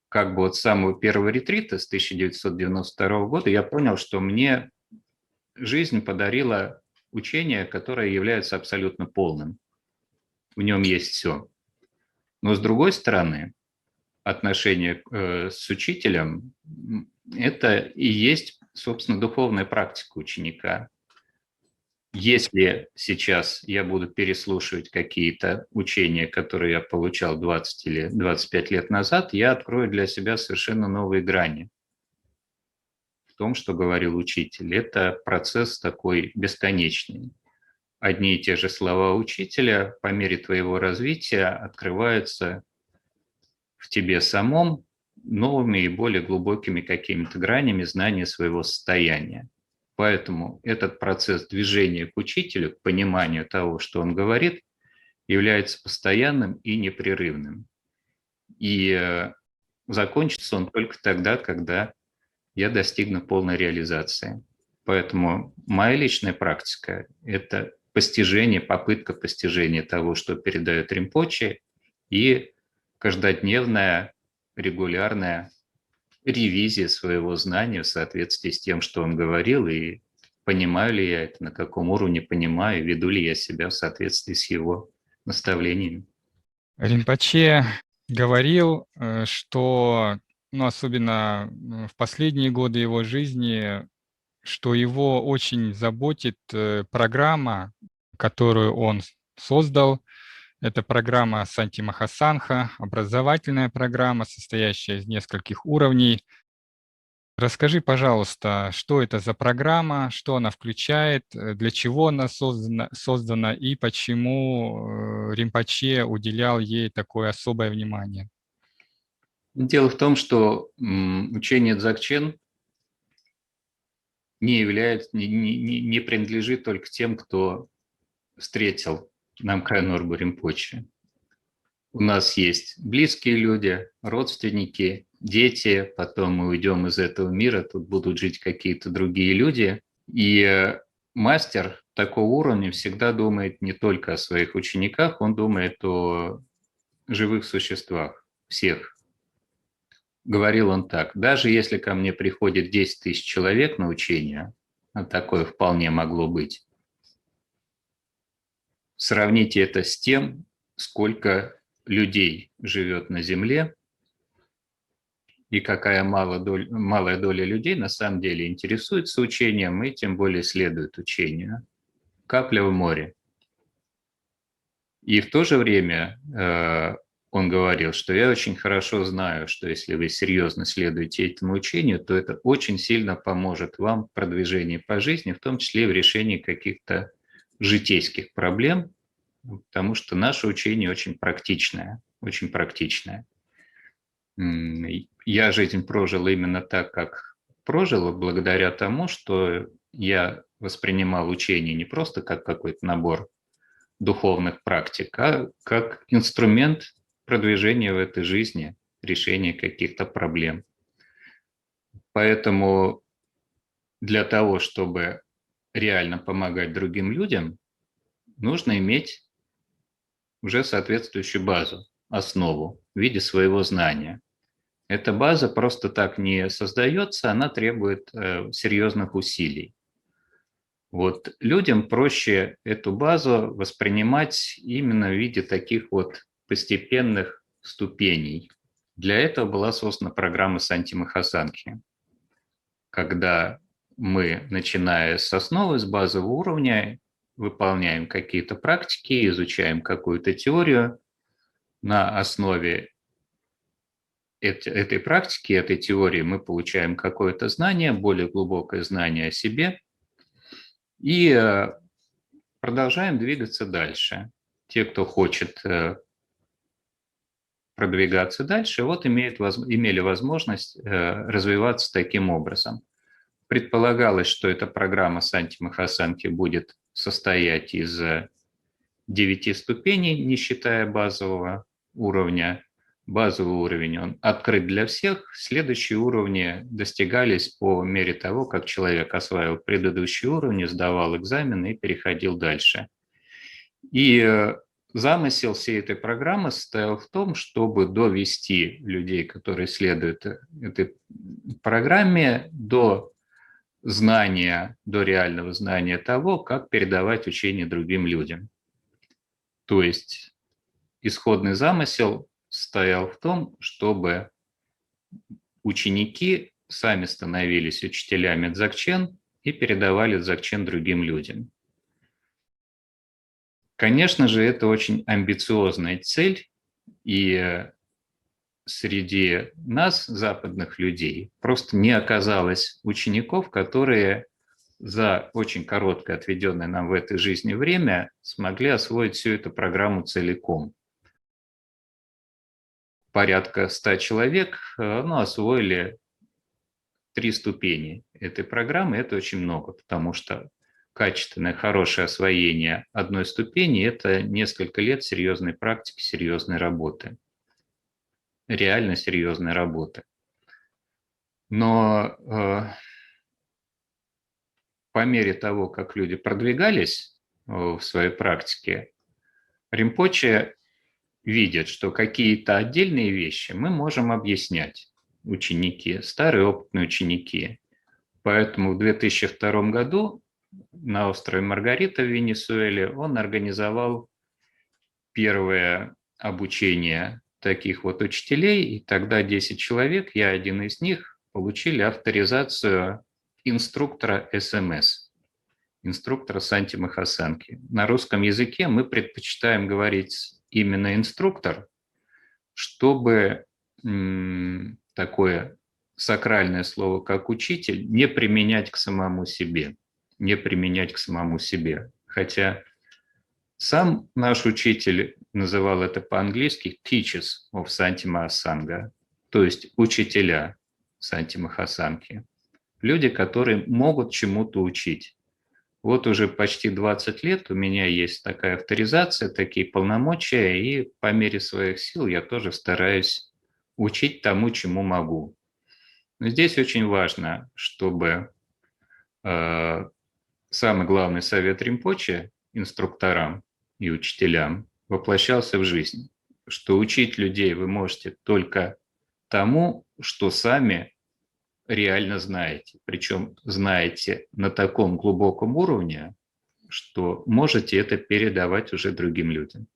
как бы вот с самого первого ретрита с 1992 года я понял, что мне жизнь подарила учение, которое является абсолютно полным. В нем есть все. Но с другой стороны, отношение с учителем – это и есть, собственно, духовная практика ученика. Если сейчас я буду переслушивать какие-то учения, которые я получал 20 или 25 лет назад, я открою для себя совершенно новые грани в том, что говорил учитель. Это процесс такой бесконечный. Одни и те же слова учителя по мере твоего развития открываются в тебе самом новыми и более глубокими какими-то гранями знания своего состояния. Поэтому этот процесс движения к учителю, к пониманию того, что он говорит, является постоянным и непрерывным. И закончится он только тогда, когда я достигну полной реализации. Поэтому моя личная практика – это постижение, попытка постижения того, что передает Ринпоче, и каждодневная, регулярная ревизия своего знания в соответствии с тем, что он говорил, и понимаю ли я это, на каком уровне понимаю, веду ли я себя в соответствии с его наставлениями. Ринпоче говорил, что, ну, особенно в последние годы его жизни, что его очень заботит программа, которую он создал. Это программа Санти Махасанха, образовательная программа, состоящая из нескольких уровней. Расскажи, пожалуйста, что это за программа, что она включает, для чего она создана и почему Ринпоче уделял ей такое особое внимание? Дело в том, что учение Дзогчен не принадлежит только тем, кто встретил Намкая Норбу Ринпоче. У нас есть близкие люди, родственники, дети, потом мы уйдем из этого мира, тут будут жить какие-то другие люди. И мастер такого уровня всегда думает не только о своих учениках, он думает о живых существах, всех. Говорил он так: даже если ко мне приходит 10 тысяч человек на учение, а такое вполне могло быть, сравните это с тем, сколько людей живет на Земле, и какая малая доля людей на самом деле интересуется учением и тем более следует учению. Капля в море. И в то же время он говорил, что я очень хорошо знаю, что если вы серьезно следуете этому учению, то это очень сильно поможет вам в продвижении по жизни, в том числе и в решении каких-то житейских проблем, потому что наше учение очень практичное, очень практичное. Я жизнь прожил именно так, как прожил, благодаря тому, что я воспринимал учение не просто как какой-то набор духовных практик, а как инструмент продвижения в этой жизни, решения каких-то проблем. Поэтому для того, чтобы реально помогать другим людям, нужно иметь уже соответствующую базу, основу в виде своего знания. Эта база просто так не создается, она требует серьезных усилий. Вот людям проще эту базу воспринимать именно в виде таких вот постепенных ступеней. Для этого была создана программа Санти Махасанхи, когда мы, начиная с основы, с базового уровня, выполняем какие-то практики, изучаем какую-то теорию. На основе этой практики, этой теории мы получаем какое-то знание, более глубокое знание о себе и продолжаем двигаться дальше. Те, кто хочет продвигаться дальше, вот имели возможность развиваться таким образом. Предполагалось, что эта программа Санти Махасанхи будет состоять из 9 ступеней, не считая базового уровня. Базовый уровень, он открыт для всех. Следующие уровни достигались по мере того, как человек осваивал предыдущие уровни, сдавал экзамены и переходил дальше. И замысел всей этой программы состоял в том, чтобы довести людей, которые следуют этой программе, до знания, до реального знания того, как передавать учение другим людям. То есть исходный замысел состоял в том, чтобы ученики сами становились учителями дзогчен и передавали дзогчен другим людям. Конечно же, это очень амбициозная цель, и среди нас, западных людей, просто не оказалось учеников, которые за очень короткое отведенное нам в этой жизни время смогли освоить всю эту программу целиком. Порядка 100 человек освоили 3 ступени этой программы. Это очень много, потому что качественное, хорошее освоение одной ступени – это несколько лет серьезной практики, серьезной работы. Реально серьезной работы. Но по мере того, как люди продвигались в своей практике, Ринпоче видит, что какие-то отдельные вещи мы можем объяснять, ученики, старые опытные ученики. Поэтому в 2002 году на острове Маргарита в Венесуэле он организовал первое обучение таких вот учителей, и тогда 10 человек, я один из них, получили авторизацию инструктора СМС, инструктора Санти Махасанхи. На русском языке мы предпочитаем говорить именно инструктор, чтобы такое сакральное слово, как учитель, не применять к самому себе. Не применять к самому себе. Хотя сам наш учитель называл это по-английски teachers of Санти Махасанга, то есть учителя Санти Махасанхи. Люди, которые могут чему-то учить. Вот уже почти 20 лет у меня есть такая авторизация, такие полномочия, и по мере своих сил я тоже стараюсь учить тому, чему могу. Но здесь очень важно, чтобы самый главный совет Ринпоче инструкторам и учителям воплощался в жизнь, что учить людей вы можете только тому, что сами реально знаете. Причем знаете на таком глубоком уровне, что можете это передавать уже другим людям.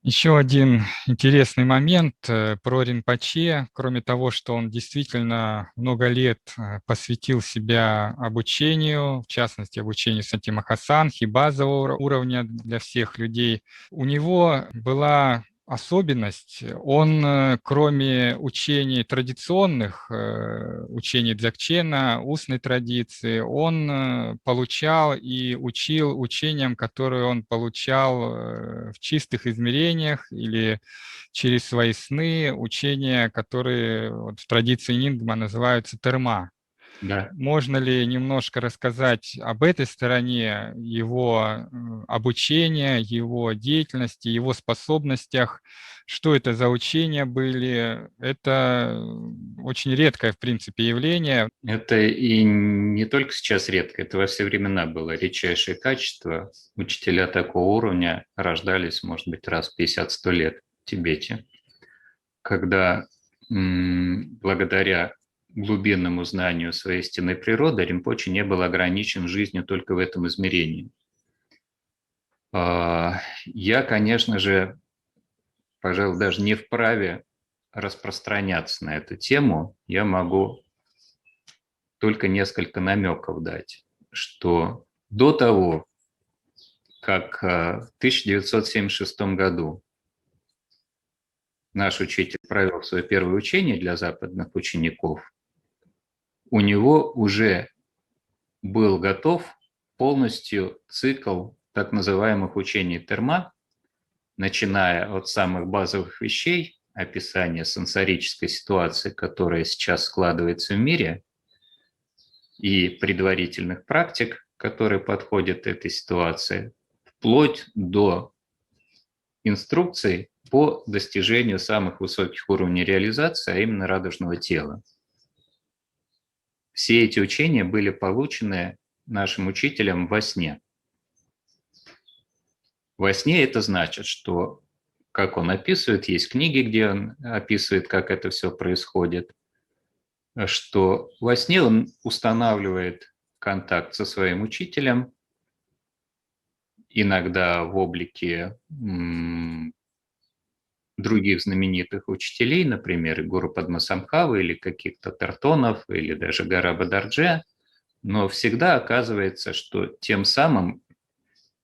Еще один интересный момент про Ринпоче. Кроме того, что он действительно много лет посвятил себя обучению, в частности, обучению Санти Махасанхи, базового уровня для всех людей, у него была особенность. Он, кроме учений традиционных, учений дзогчена, устной традиции, он получал и учил учениям, которые он получал в чистых измерениях или через свои сны, учения, которые вот в традиции Нингма называются терма. Да. Можно ли немножко рассказать об этой стороне его обучения, его деятельности, его способностях? Что это за учения были? Это очень редкое, в принципе, явление. Это и не только сейчас редко, это во все времена было редчайшее качество. Учителя такого уровня рождались, может быть, раз в 50-100 лет в Тибете, когда благодаря глубинному знанию своей истинной природы Ринпоче не был ограничен жизнью только в этом измерении. Я, конечно же, пожалуй, даже не вправе распространяться на эту тему. Я могу только несколько намеков дать, что до того, как в 1976 году наш учитель провел свое первое учение для западных учеников, у него уже был готов полностью цикл так называемых учений Терма, начиная от самых базовых вещей, описания сенсорической ситуации, которая сейчас складывается в мире, и предварительных практик, которые подходят к этой ситуации, вплоть до инструкций по достижению самых высоких уровней реализации, а именно радужного тела. Все эти учения были получены нашим учителем во сне. Во сне это значит, что, как он описывает, есть книги, где он описывает, как это все происходит, что во сне он устанавливает контакт со своим учителем, иногда в облике других знаменитых учителей, например, Гуру Падмасамбхавы или каких-то Тартонов, или даже Гараба Дардже, но всегда оказывается, что тем самым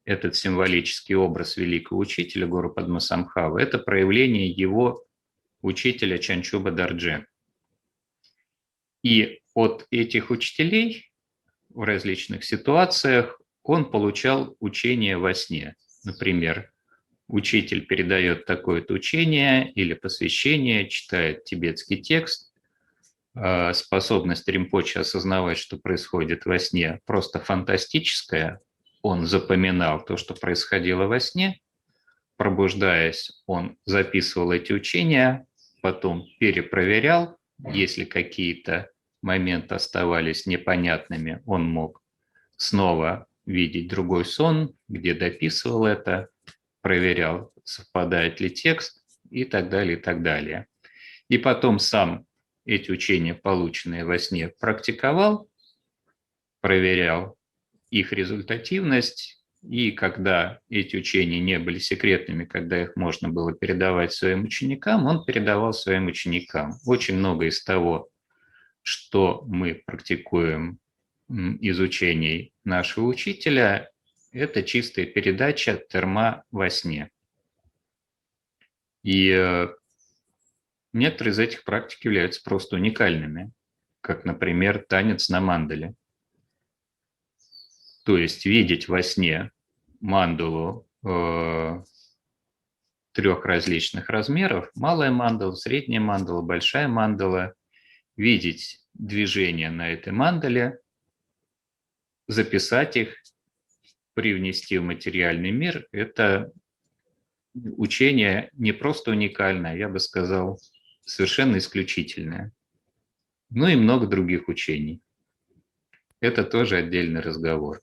этот символический образ великого учителя Гуру Падмасамбхавы – это проявление его учителя Чанчуба Дардже. И от этих учителей в различных ситуациях он получал учение во сне. Например, учитель передает такое-то учение или посвящение, читает тибетский текст, способность Ринпоче осознавать, что происходит во сне, просто фантастическая. Он запоминал то, что происходило во сне. Пробуждаясь, он записывал эти учения, потом перепроверял. Если какие-то моменты оставались непонятными, он мог снова видеть другой сон, где дописывал это, проверял, совпадает ли текст и так далее, и так далее. И потом сам эти учения, полученные во сне, практиковал, проверял их результативность, и когда эти учения не были секретными, когда их можно было передавать своим ученикам, он передавал своим ученикам. Очень много из того, что мы практикуем из учений нашего учителя, это чистая передача терма во сне. И некоторые из этих практик являются просто уникальными, как, например, танец на мандале. То есть видеть во сне мандалу трех различных размеров, малая мандала, средняя мандала, большая мандала, видеть движение на этой мандале, записать их, привнести в материальный мир – это учение не просто уникальное, я бы сказал, совершенно исключительное. Ну и много других учений. Это тоже отдельный разговор.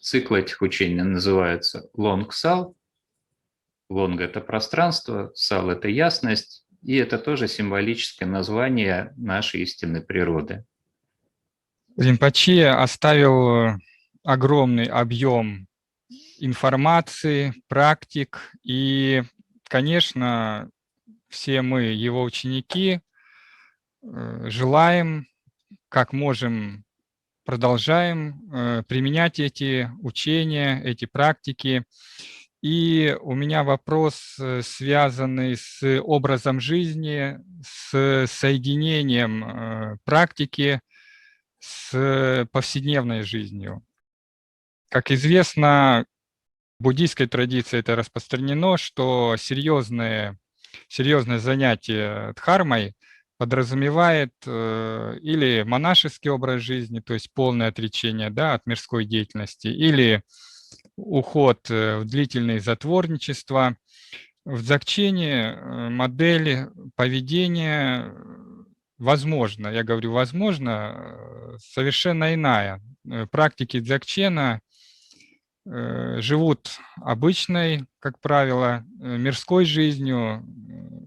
Цикл этих учений называется Лонг-Сал. Лонг – это пространство, Сал – это ясность, и это тоже символическое название нашей истинной природы. Ринпоче оставил огромный объем информации, практик, и, конечно, все мы, его ученики, желаем, как можем, продолжаем применять эти учения, эти практики. И у меня вопрос, связанный с образом жизни, с соединением практики с повседневной жизнью. Как известно, в буддийской традиции это распространено, что серьезное занятие дхармой подразумевает или монашеский образ жизни, то есть полное отречение, да, от мирской деятельности, или уход в длительное затворничество. В Дзогчене модель поведения возможно, я говорю возможно, совершенно иная. Практики Дзогчена живут обычной, как правило, мирской жизнью,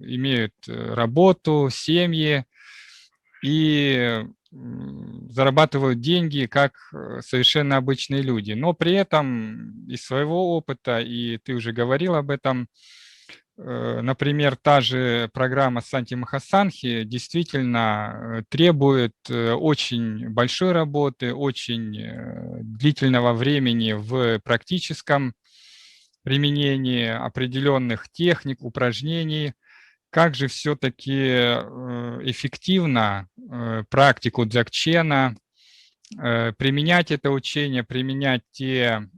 имеют работу, семьи и зарабатывают деньги как совершенно обычные люди. Но при этом из своего опыта, и ты уже говорил об этом, например, та же программа Санти Махасанхи действительно требует очень большой работы, очень длительного времени в практическом применении определенных техник, упражнений. Как же все-таки эффективно практику дзогчена применять это учение, применять те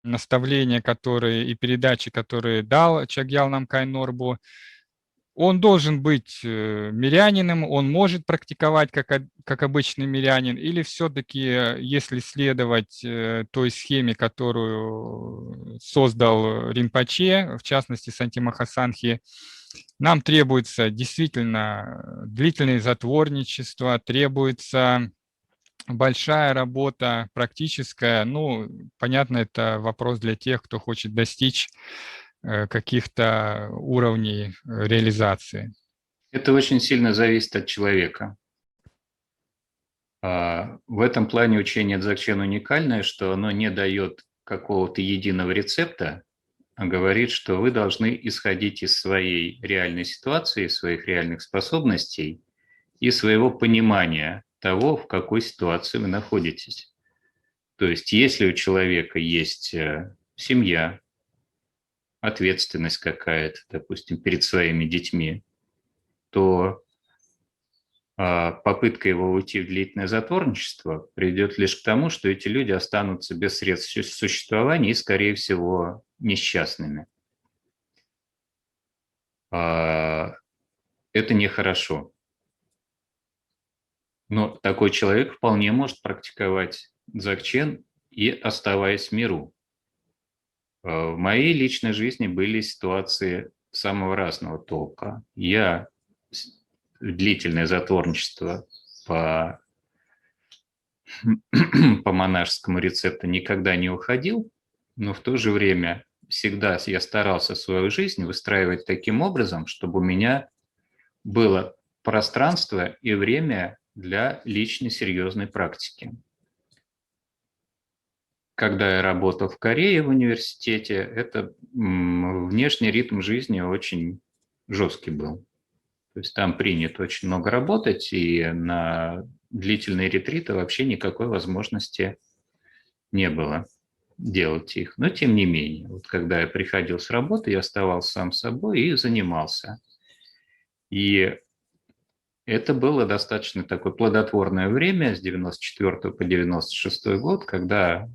наставления, которые и передачи, которые дал Чагьял Намкай Норбу. Он должен быть мирянином, он может практиковать как обычный мирянин, или все-таки, если следовать той схеме, которую создал Ринпоче, в частности Санти Махасанхи, нам требуется действительно длительное затворничество, требуется большая работа практическая. Ну, понятно, это вопрос для тех, кто хочет достичь каких-то уровней реализации. Это очень сильно зависит от человека. В этом плане учение Дзогчен уникальное, что оно не дает какого-то единого рецепта, а говорит, что вы должны исходить из своей реальной ситуации, своих реальных способностей и своего понимания того, в какой ситуации вы находитесь. То есть если у человека есть семья, ответственность какая-то, допустим, перед своими детьми, то попытка его уйти в длительное затворничество приведет лишь к тому, что эти люди останутся без средств существования и, скорее всего, несчастными. Это нехорошо. Но такой человек вполне может практиковать дзогчен и оставаясь в миру. В моей личной жизни были ситуации самого разного толка. Я в длительное затворничество по по монашескому рецепту никогда не уходил, но в то же время всегда я старался свою жизнь выстраивать таким образом, чтобы у меня было пространство и время для личной серьезной практики. Когда я работал в Корее в университете, это внешний ритм жизни очень жесткий был. То есть там принято очень много работать, и на длительные ретриты вообще никакой возможности не было делать их. Но тем не менее, вот когда я приходил с работы, я оставался сам собой и занимался. И это было достаточно такое плодотворное время с 94 по 96 год, когда,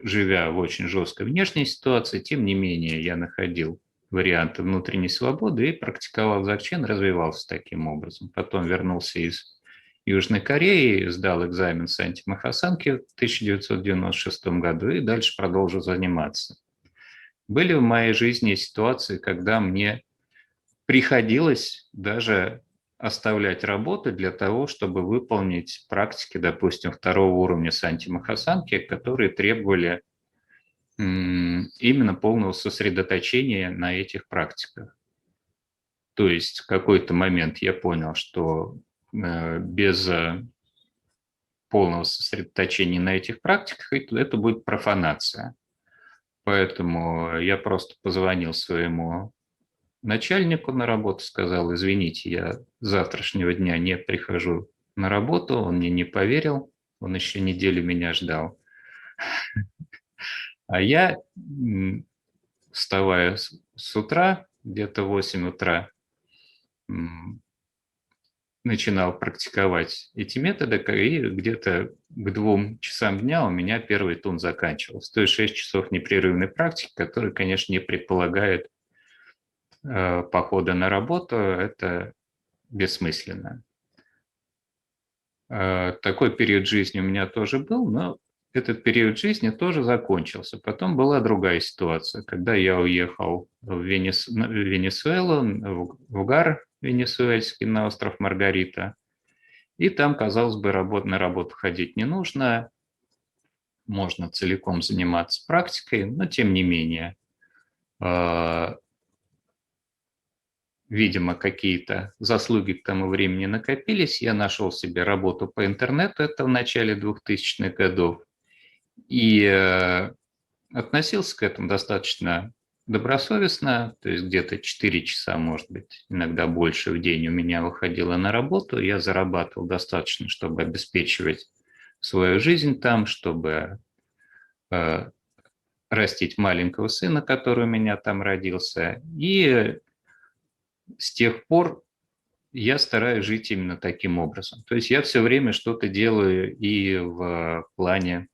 живя в очень жесткой внешней ситуации, тем не менее я находил варианты внутренней свободы и практиковал дзогчен, развивался таким образом. Потом вернулся из Южной Кореи, сдал экзамен Санти Махасанки в 1996 году и дальше продолжил заниматься. Были в моей жизни ситуации, когда мне приходилось даже оставлять работу для того, чтобы выполнить практики, допустим, второго уровня Санти Махасанки, которые требовали именно полного сосредоточения на этих практиках. То есть в какой-то момент я понял, что без полного сосредоточения на этих практиках это будет профанация. Поэтому я просто позвонил своему начальнику на работу, сказал: извините, я с завтрашнего дня не прихожу на работу. Он мне не поверил, он еще неделю меня ждал. А я, вставая с утра, где-то в 8 утра, начинал практиковать эти методы, и где-то к 2 часам дня у меня первый тун заканчивался. То есть 6 часов непрерывной практики, которые, конечно, не предполагают похода на работу. Это бессмысленно. Такой период жизни у меня тоже был, но этот период жизни тоже закончился. Потом была другая ситуация, когда я уехал в Венесуэлу, в Угар венесуэльский, на остров Маргарита. И там, казалось бы, на работу ходить не нужно, можно целиком заниматься практикой, но тем не менее, видимо, какие-то заслуги к тому времени накопились. Я нашел себе работу по интернету, это в начале 2000-х годов, и относился к этому достаточно добросовестно, то есть где-то 4 часа, может быть, иногда больше в день у меня выходило на работу, я зарабатывал достаточно, чтобы обеспечивать свою жизнь там, чтобы растить маленького сына, который у меня там родился, и с тех пор я стараюсь жить именно таким образом. То есть я все время что-то делаю и в плане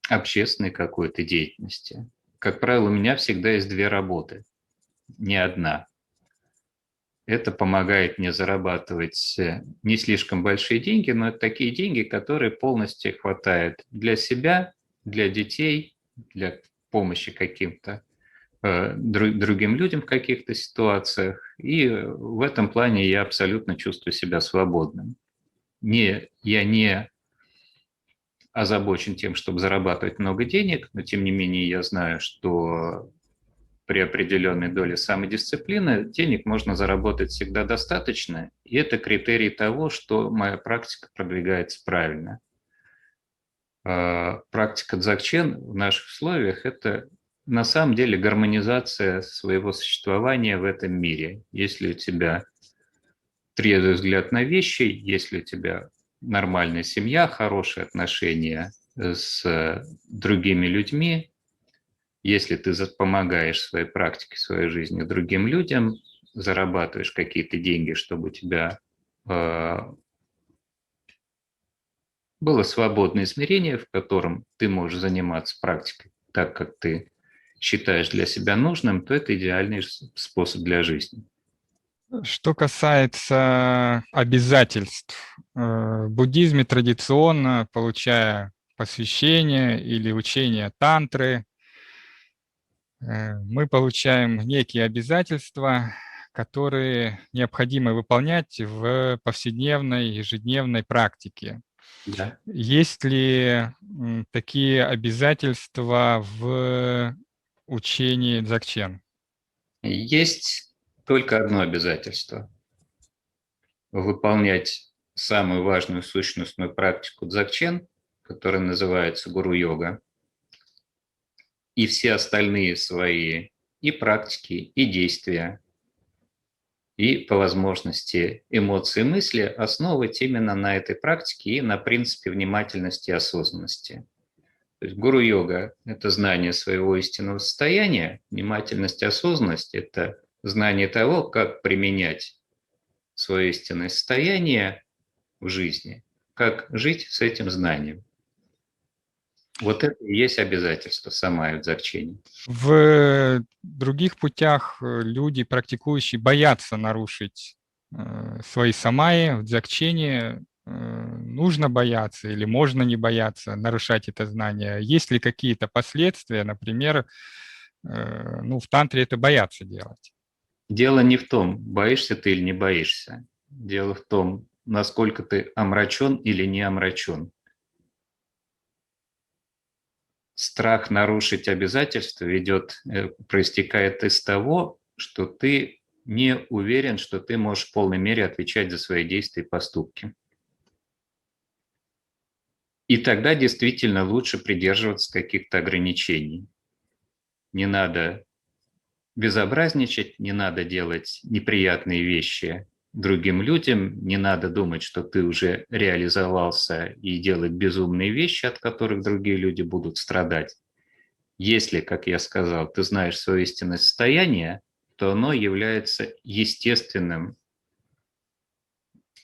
общественной какой-то деятельности. Как правило, у меня всегда есть 2 работы, не одна. Это помогает мне зарабатывать не слишком большие деньги, но это такие деньги, которые полностью хватает для себя, для детей, для помощи каким-то другим людям в каких-то ситуациях. И в этом плане я абсолютно чувствую себя свободным. Я не озабочен тем, чтобы зарабатывать много денег, но тем не менее я знаю, что при определенной доле самодисциплины денег можно заработать всегда достаточно, и это критерий того, что моя практика продвигается правильно. Практика дзогчен в наших условиях – это на самом деле гармонизация своего существования в этом мире. Если у тебя трезвый взгляд на вещи, если у тебя нормальная семья, хорошие отношения с другими людьми, если ты помогаешь своей практике, своей жизни другим людям, зарабатываешь какие-то деньги, чтобы у тебя было свободное измерение, в котором ты можешь заниматься практикой так, как ты считаешь для себя нужным, то это идеальный способ для жизни. Что касается обязательств, в буддизме традиционно, получая посвящение или учение тантры, мы получаем некие обязательства, которые необходимо выполнять в повседневной, ежедневной практике. Да. Есть ли такие обязательства в учении дзогчен? Есть только одно обязательство – выполнять самую важную сущностную практику дзогчен, которая называется гуру-йога, и все остальные свои и практики, и действия, и по возможности эмоции и мысли основывать именно на этой практике и на принципе внимательности и осознанности. То есть гуру-йога – это знание своего истинного состояния, внимательность и осознанность – это знание того, как применять свое истинное состояние в жизни, как жить с этим знанием. Вот это и есть обязательство самая дзогчени. В других путях люди, практикующие, боятся нарушить свои самаи. В дзогчене нужно бояться или можно не бояться нарушать это знание. Есть ли какие-то последствия, например, в тантре это боятся делать? Дело не в том, боишься ты или не боишься. Дело в том, насколько ты омрачен или не омрачен. Страх нарушить обязательства проистекает из того, что ты не уверен, что ты можешь в полной мере отвечать за свои действия и поступки. И тогда действительно лучше придерживаться каких-то ограничений. Не надо безобразничать, не надо делать неприятные вещи другим людям, не надо думать, что ты уже реализовался и делать безумные вещи, от которых другие люди будут страдать. Если, как я сказал, ты знаешь свое истинное состояние, то оно является естественным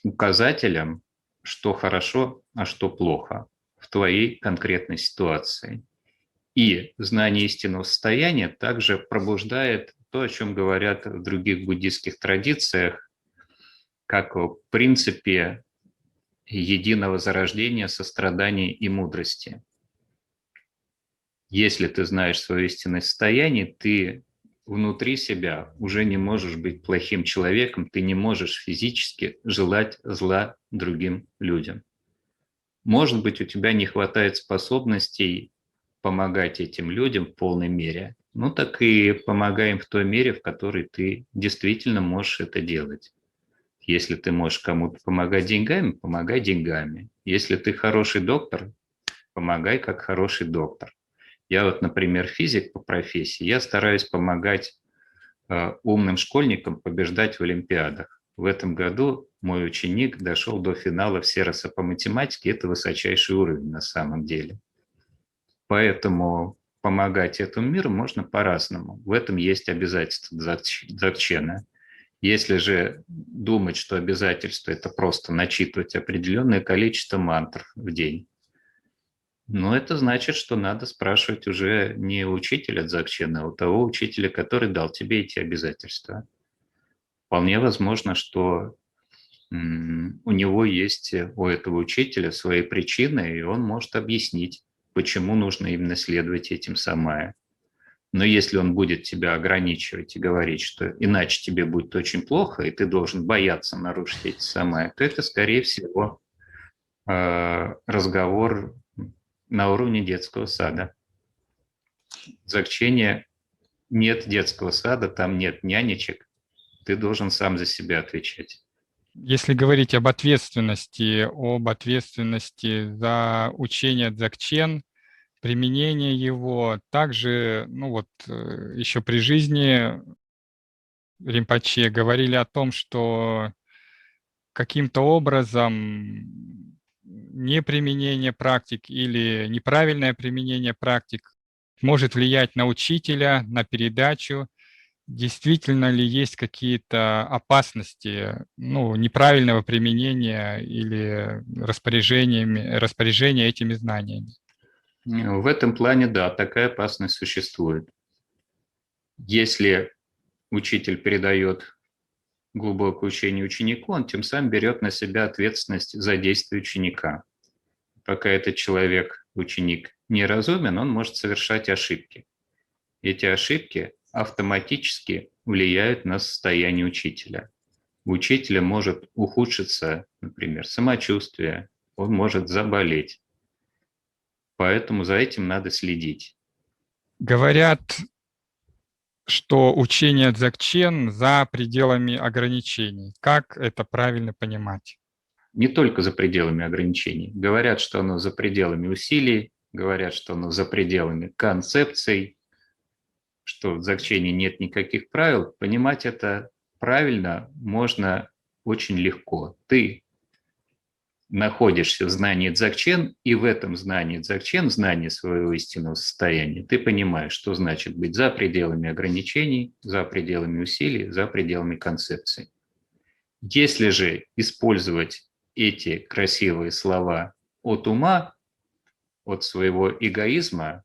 указателем, что хорошо, а что плохо в твоей конкретной ситуации. И знание истинного состояния также пробуждает то, о чем говорят в других буддийских традициях, как о принципе единого зарождения, сострадания и мудрости. Если ты знаешь свое истинное состояние, ты внутри себя уже не можешь быть плохим человеком, ты не можешь физически желать зла другим людям. Может быть, у тебя не хватает способностей помогать этим людям в полной мере. Ну так и помогай им в той мере, в которой ты действительно можешь это делать. Если ты можешь кому-то помогать деньгами, помогай деньгами. Если ты хороший доктор, помогай как хороший доктор. Я вот, например, физик по профессии, я стараюсь помогать умным школьникам побеждать в олимпиадах. В этом году мой ученик дошел до финала Всероса по математике, это высочайший уровень на самом деле. Поэтому помогать этому миру можно по-разному. В этом есть обязательство дзогчена. Если же думать, что обязательство – это просто начитывать определенное количество мантр в день, но это значит, что надо спрашивать уже не у учителя дзогчена, а у того учителя, который дал тебе эти обязательства. Вполне возможно, что у него есть, у этого учителя свои причины, и он может объяснить, почему нужно именно следовать этим самая. Но если он будет тебя ограничивать и говорить, что иначе тебе будет очень плохо, и ты должен бояться нарушить эти самая, то это, скорее всего, разговор на уровне детского сада. В Дзогчене нет детского сада, там нет нянечек, ты должен сам за себя отвечать. Если говорить об ответственности за учение дзогчен, применение его, также, ну вот, еще при жизни Ринпоче говорили о том, что каким-то образом неприменение практик или неправильное применение практик может влиять на учителя, на передачу. Действительно ли есть какие-то опасности, ну, неправильного применения или распоряжения этими знаниями? В этом плане, да, такая опасность существует. Если учитель передает глубокое учение ученику, он тем самым берет на себя ответственность за действия ученика. Пока этот человек, ученик, неразумен, он может совершать ошибки. Эти ошибки автоматически влияют на состояние учителя. У учителя может ухудшиться, например, самочувствие, он может заболеть. Поэтому за этим надо следить. Говорят, что учение дзогчен за пределами ограничений. Как это правильно понимать? Не только за пределами ограничений. Говорят, что оно за пределами усилий, говорят, что оно за пределами концепций, что в дзогчене нет никаких правил. Понимать это правильно можно очень легко. Ты находишься в знании дзогчен, и в этом знании дзогчен, в знании своего истинного состояния, ты понимаешь, что значит быть за пределами ограничений, за пределами усилий, за пределами концепций. Если же использовать эти красивые слова от ума, от своего эгоизма,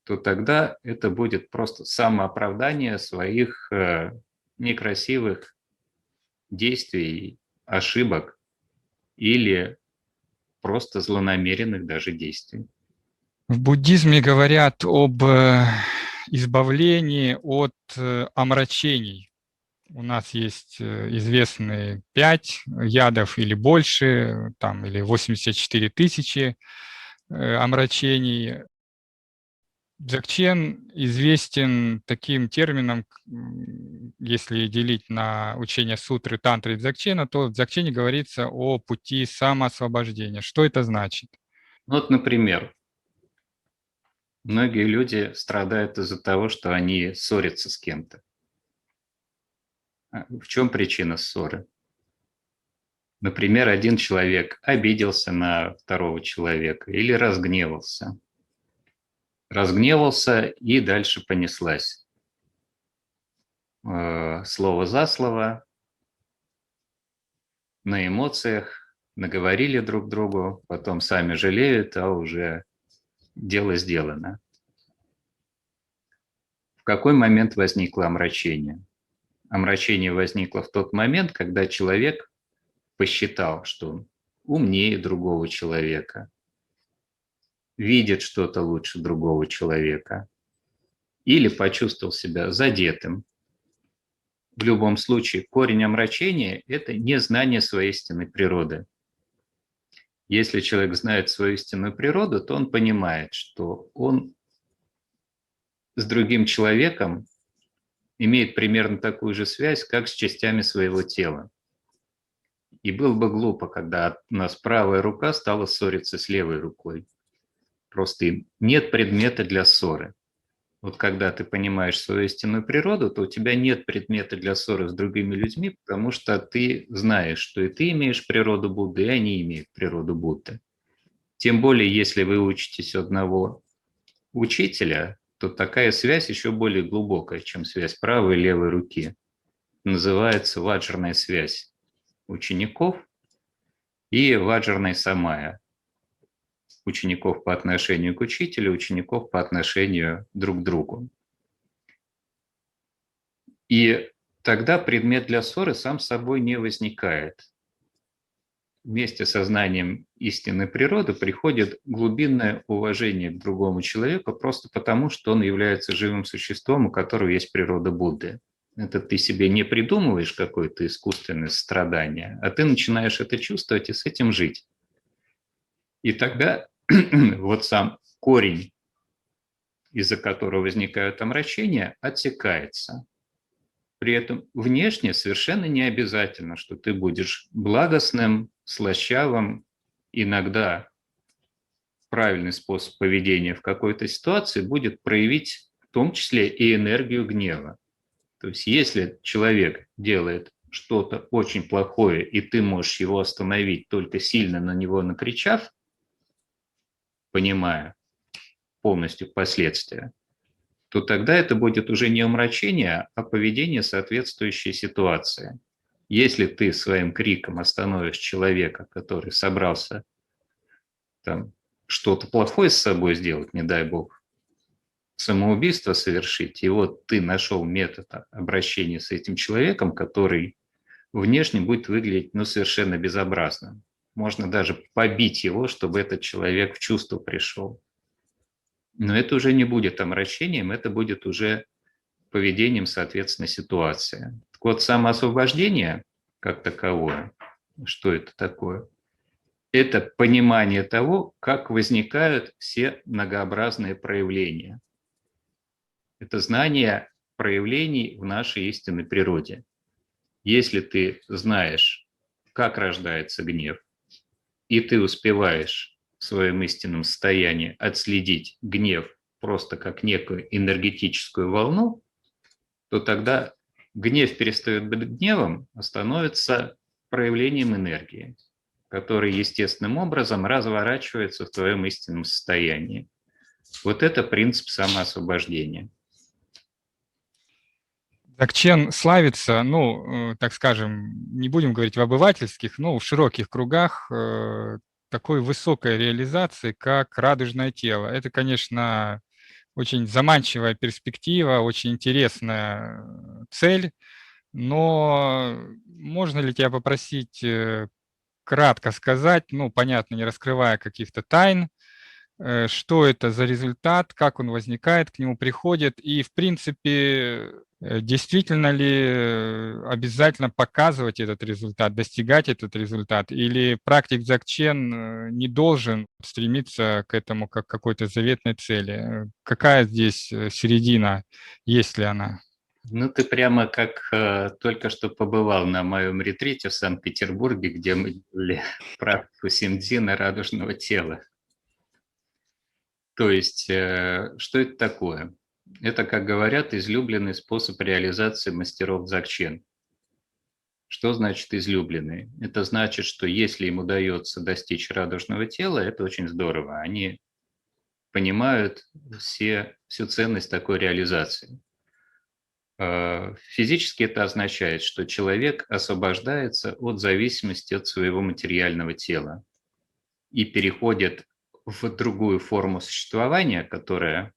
то тогда это будет просто самооправдание своих некрасивых действий, ошибок или просто злонамеренных даже действий. В буддизме говорят об избавлении от омрачений. У нас есть известные 5 ядов или больше, там, или 84 тысячи омрачений. Дзогчен известен таким термином, если делить на учение сутры, тантры и дзогчена, то в дзогчене говорится о пути самоосвобождения. Что это значит? Вот, например, многие люди страдают из-за того, что они ссорятся с кем-то. В чем причина ссоры? Например, один человек обиделся на второго человека или разгневался. Разгневался, и дальше понеслась. Слово за слово, на эмоциях, наговорили друг другу, потом сами жалеют, а уже дело сделано. В какой момент возникло омрачение? Омрачение возникло в тот момент, когда человек посчитал, что он умнее другого человека, видит что-то лучше другого человека или почувствовал себя задетым. В любом случае, корень омрачения – это незнание своей истинной природы. Если человек знает свою истинную природу, то он понимает, что он с другим человеком имеет примерно такую же связь, как с частями своего тела. И было бы глупо, когда у нас правая рука стала ссориться с левой рукой. Просто нет предмета для ссоры. Вот когда ты понимаешь свою истинную природу, то у тебя нет предмета для ссоры с другими людьми, потому что ты знаешь, что и ты имеешь природу Будды, и они имеют природу Будды. Тем более, если вы учитесь у одного учителя, то такая связь еще более глубокая, чем связь правой и левой руки. Называется ваджрная связь учеников и ваджрная самая. Учеников по отношению к учителю, учеников по отношению друг к другу. И тогда предмет для ссоры сам собой не возникает. Вместе со знанием истинной природы приходит глубинное уважение к другому человеку просто потому, что он является живым существом, у которого есть природа Будды. Это ты себе не придумываешь какое-то искусственное страдание, а ты начинаешь это чувствовать и с этим жить. И тогда вот сам корень, из-за которого возникают омрачения, отсекается. При этом внешне совершенно не обязательно, что ты будешь благостным, слащавым, иногда правильный способ поведения в какой-то ситуации будет проявить в том числе и энергию гнева. То есть если человек делает что-то очень плохое, и ты можешь его остановить, только сильно на него накричав, понимая полностью последствия, то тогда это будет уже не омрачение, а поведение соответствующей ситуации. Если ты своим криком остановишь человека, который собрался там что-то плохое с собой сделать, не дай бог, самоубийство совершить, и вот ты нашел метод обращения с этим человеком, который внешне будет выглядеть совершенно безобразно. Можно даже побить его, чтобы этот человек в чувство пришел. Но это уже не будет омрачением, это будет уже поведением, соответственно, ситуации. Так вот, самоосвобождение как таковое, что это такое? Это понимание того, как возникают все многообразные проявления. Это знание проявлений в нашей истинной природе. Если ты знаешь, как рождается гнев, и ты успеваешь в своем истинном состоянии отследить гнев просто как некую энергетическую волну, то тогда гнев перестает быть гневом, а становится проявлением энергии, который естественным образом разворачивается в твоем истинном состоянии. Вот это принцип самоосвобождения. Дзогчен славится, так скажем, не будем говорить в обывательских, но в широких кругах такой высокой реализации, как радужное тело. Это, конечно, очень заманчивая перспектива, очень интересная цель, но можно ли тебя попросить кратко сказать, понятно, не раскрывая каких-то тайн, что это за результат, как он возникает, к нему приходит, и, в принципе, действительно ли обязательно показывать этот результат, достигать этот результат, или практик Дзогчен не должен стремиться к этому как к какой-то заветной цели? Какая здесь середина, есть ли она? Ты прямо как только что побывал на моем ретрите в Санкт-Петербурге, где мы делали практику синдзина радужного тела. То есть, что это такое? Это, как говорят, излюбленный способ реализации мастеров Дзогчен. Что значит излюбленный? Это значит, что если им удается достичь радужного тела, это очень здорово. Они понимают всю ценность такой реализации. Физически это означает, что человек освобождается от зависимости от своего материального тела и переходит в другую форму существования, которая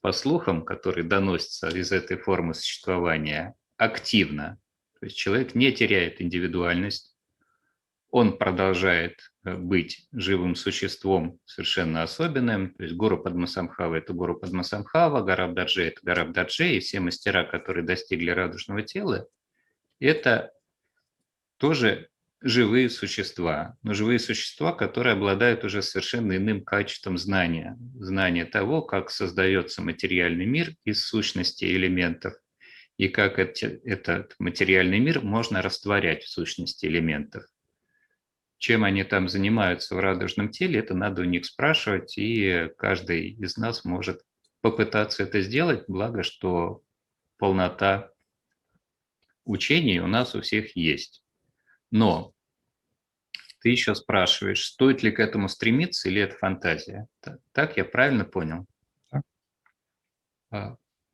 по слухам, которые доносятся из этой формы существования, активно. То есть человек не теряет индивидуальность, он продолжает быть живым существом совершенно особенным. То есть гуру Падмасамбхава – это гуру Падмасамбхава, Гарабдаджи – это Гарабдаджи, и все мастера, которые достигли радужного тела, это тоже живые существа, но живые существа, которые обладают уже совершенно иным качеством знания. Знания того, как создается материальный мир из сущности элементов, и как этот материальный мир можно растворять в сущности элементов. Чем они там занимаются в радужном теле, это надо у них спрашивать, и каждый из нас может попытаться это сделать, благо что полнота учений у нас у всех есть. Но ты еще спрашиваешь, стоит ли к этому стремиться или это фантазия. Так я правильно понял?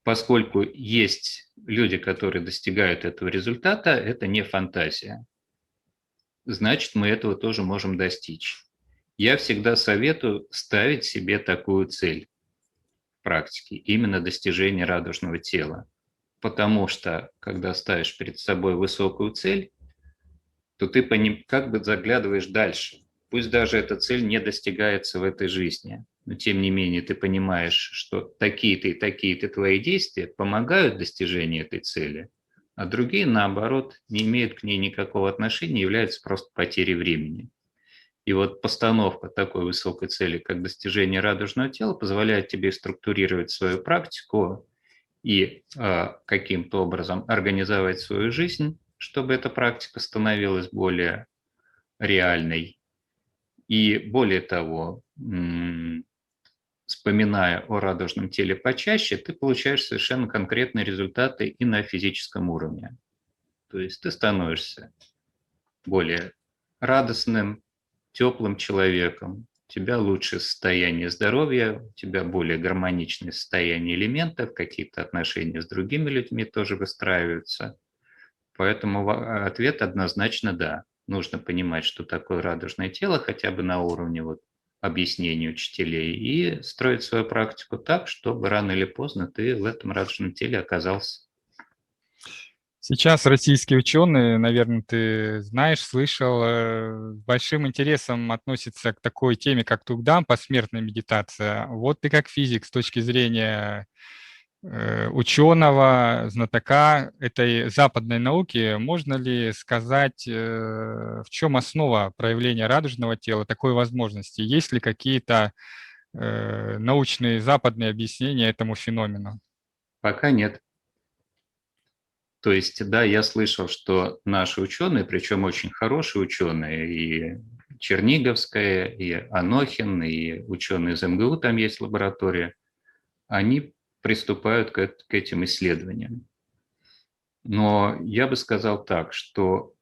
Поскольку есть люди, которые достигают этого результата, это не фантазия. Значит, мы этого тоже можем достичь. Я всегда советую ставить себе такую цель в практике, именно достижение радужного тела. Потому что, когда ставишь перед собой высокую цель, то ты как бы заглядываешь дальше. Пусть даже эта цель не достигается в этой жизни, но тем не менее ты понимаешь, что такие-то и такие-то твои действия помогают достижению этой цели, а другие, наоборот, не имеют к ней никакого отношения, являются просто потерей времени. И вот постановка такой высокой цели, как достижение радужного тела, позволяет тебе структурировать свою практику и каким-то образом организовать свою жизнь, чтобы эта практика становилась более реальной. И более того, вспоминая о радужном теле почаще, ты получаешь совершенно конкретные результаты и на физическом уровне. То есть ты становишься более радостным, теплым человеком, у тебя лучшее состояние здоровья, у тебя более гармоничное состояние элементов, какие-то отношения с другими людьми тоже выстраиваются. Поэтому ответ однозначно да. Нужно понимать, что такое радужное тело, хотя бы на уровне вот объяснений учителей, и строить свою практику так, чтобы рано или поздно ты в этом радужном теле оказался. Сейчас российские ученые, наверное, ты знаешь, слышал, с большим интересом относятся к такой теме, как Тугдам, посмертная медитация. Вот ты как физик с точки зрения ученого, знатока этой западной науки, можно ли сказать, в чем основа проявления радужного тела, такой возможности? Есть ли какие-то научные западные объяснения этому феномену? Пока нет. То есть, да, я слышал, что наши ученые, причем очень хорошие ученые, и Черниговская, и Анохин, и ученые из МГУ, там есть лаборатория, они приступают к этим исследованиям. Но я бы сказал так, что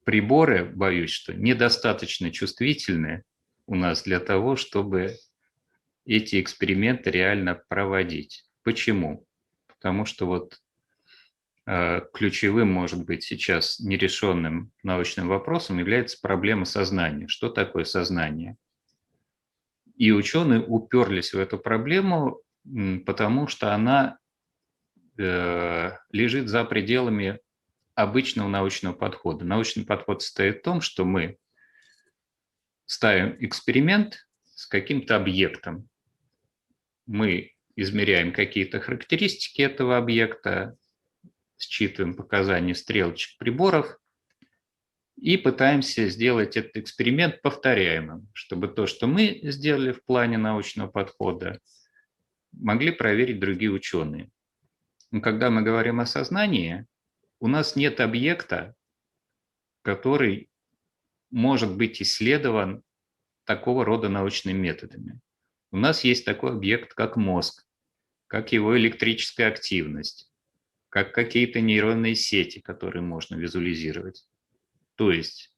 приборы, боюсь, что недостаточно чувствительны у нас для того, чтобы эти эксперименты реально проводить. Почему? Потому что вот ключевым, может быть, сейчас нерешенным научным вопросом является проблема сознания. Что такое сознание? И ученые уперлись в эту проблему, потому что она лежит за пределами обычного научного подхода. Научный подход состоит в том, что мы ставим эксперимент с каким-то объектом. Мы измеряем какие-то характеристики этого объекта, считываем показания стрелочек приборов и пытаемся сделать этот эксперимент повторяемым, чтобы то, что мы сделали в плане научного подхода, могли проверить другие ученые. Но когда мы говорим о сознании, у нас нет объекта, который может быть исследован такого рода научными методами. У нас есть такой объект, как мозг, как его электрическая активность, как какие-то нейронные сети, которые можно визуализировать. То есть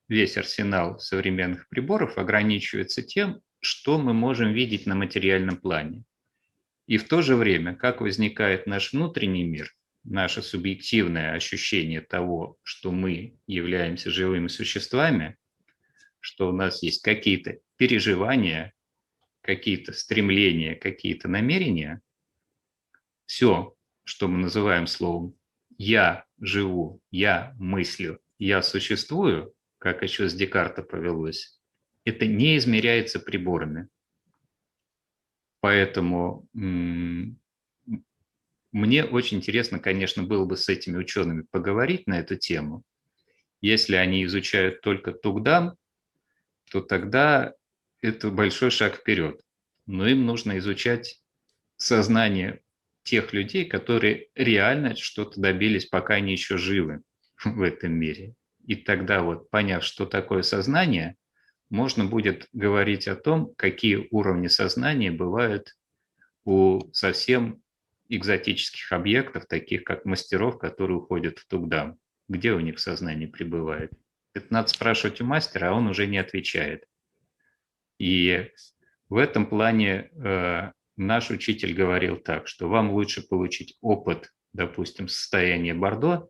весь арсенал современных приборов ограничивается тем, что мы можем видеть на материальном плане. И в то же время, как возникает наш внутренний мир, наше субъективное ощущение того, что мы являемся живыми существами, что у нас есть какие-то переживания, какие-то стремления, какие-то намерения, все, что мы называем словом «я живу», «я мыслю», «я существую», как еще с Декарта повелось, это не измеряется приборами. Поэтому мне очень интересно, конечно, было бы с этими учеными поговорить на эту тему. Если они изучают только Тугдам, то тогда это большой шаг вперед. Но им нужно изучать сознание тех людей, которые реально что-то добились, пока они еще живы в этом мире. И тогда вот, поняв, что такое сознание, можно будет говорить о том, какие уровни сознания бывают у совсем экзотических объектов, таких как мастеров, которые уходят в Тугдам. Где у них сознание пребывает? Это надо спрашивать у мастера, а он уже не отвечает. И в этом плане наш учитель говорил так, что вам лучше получить опыт, допустим, состояния Бордо,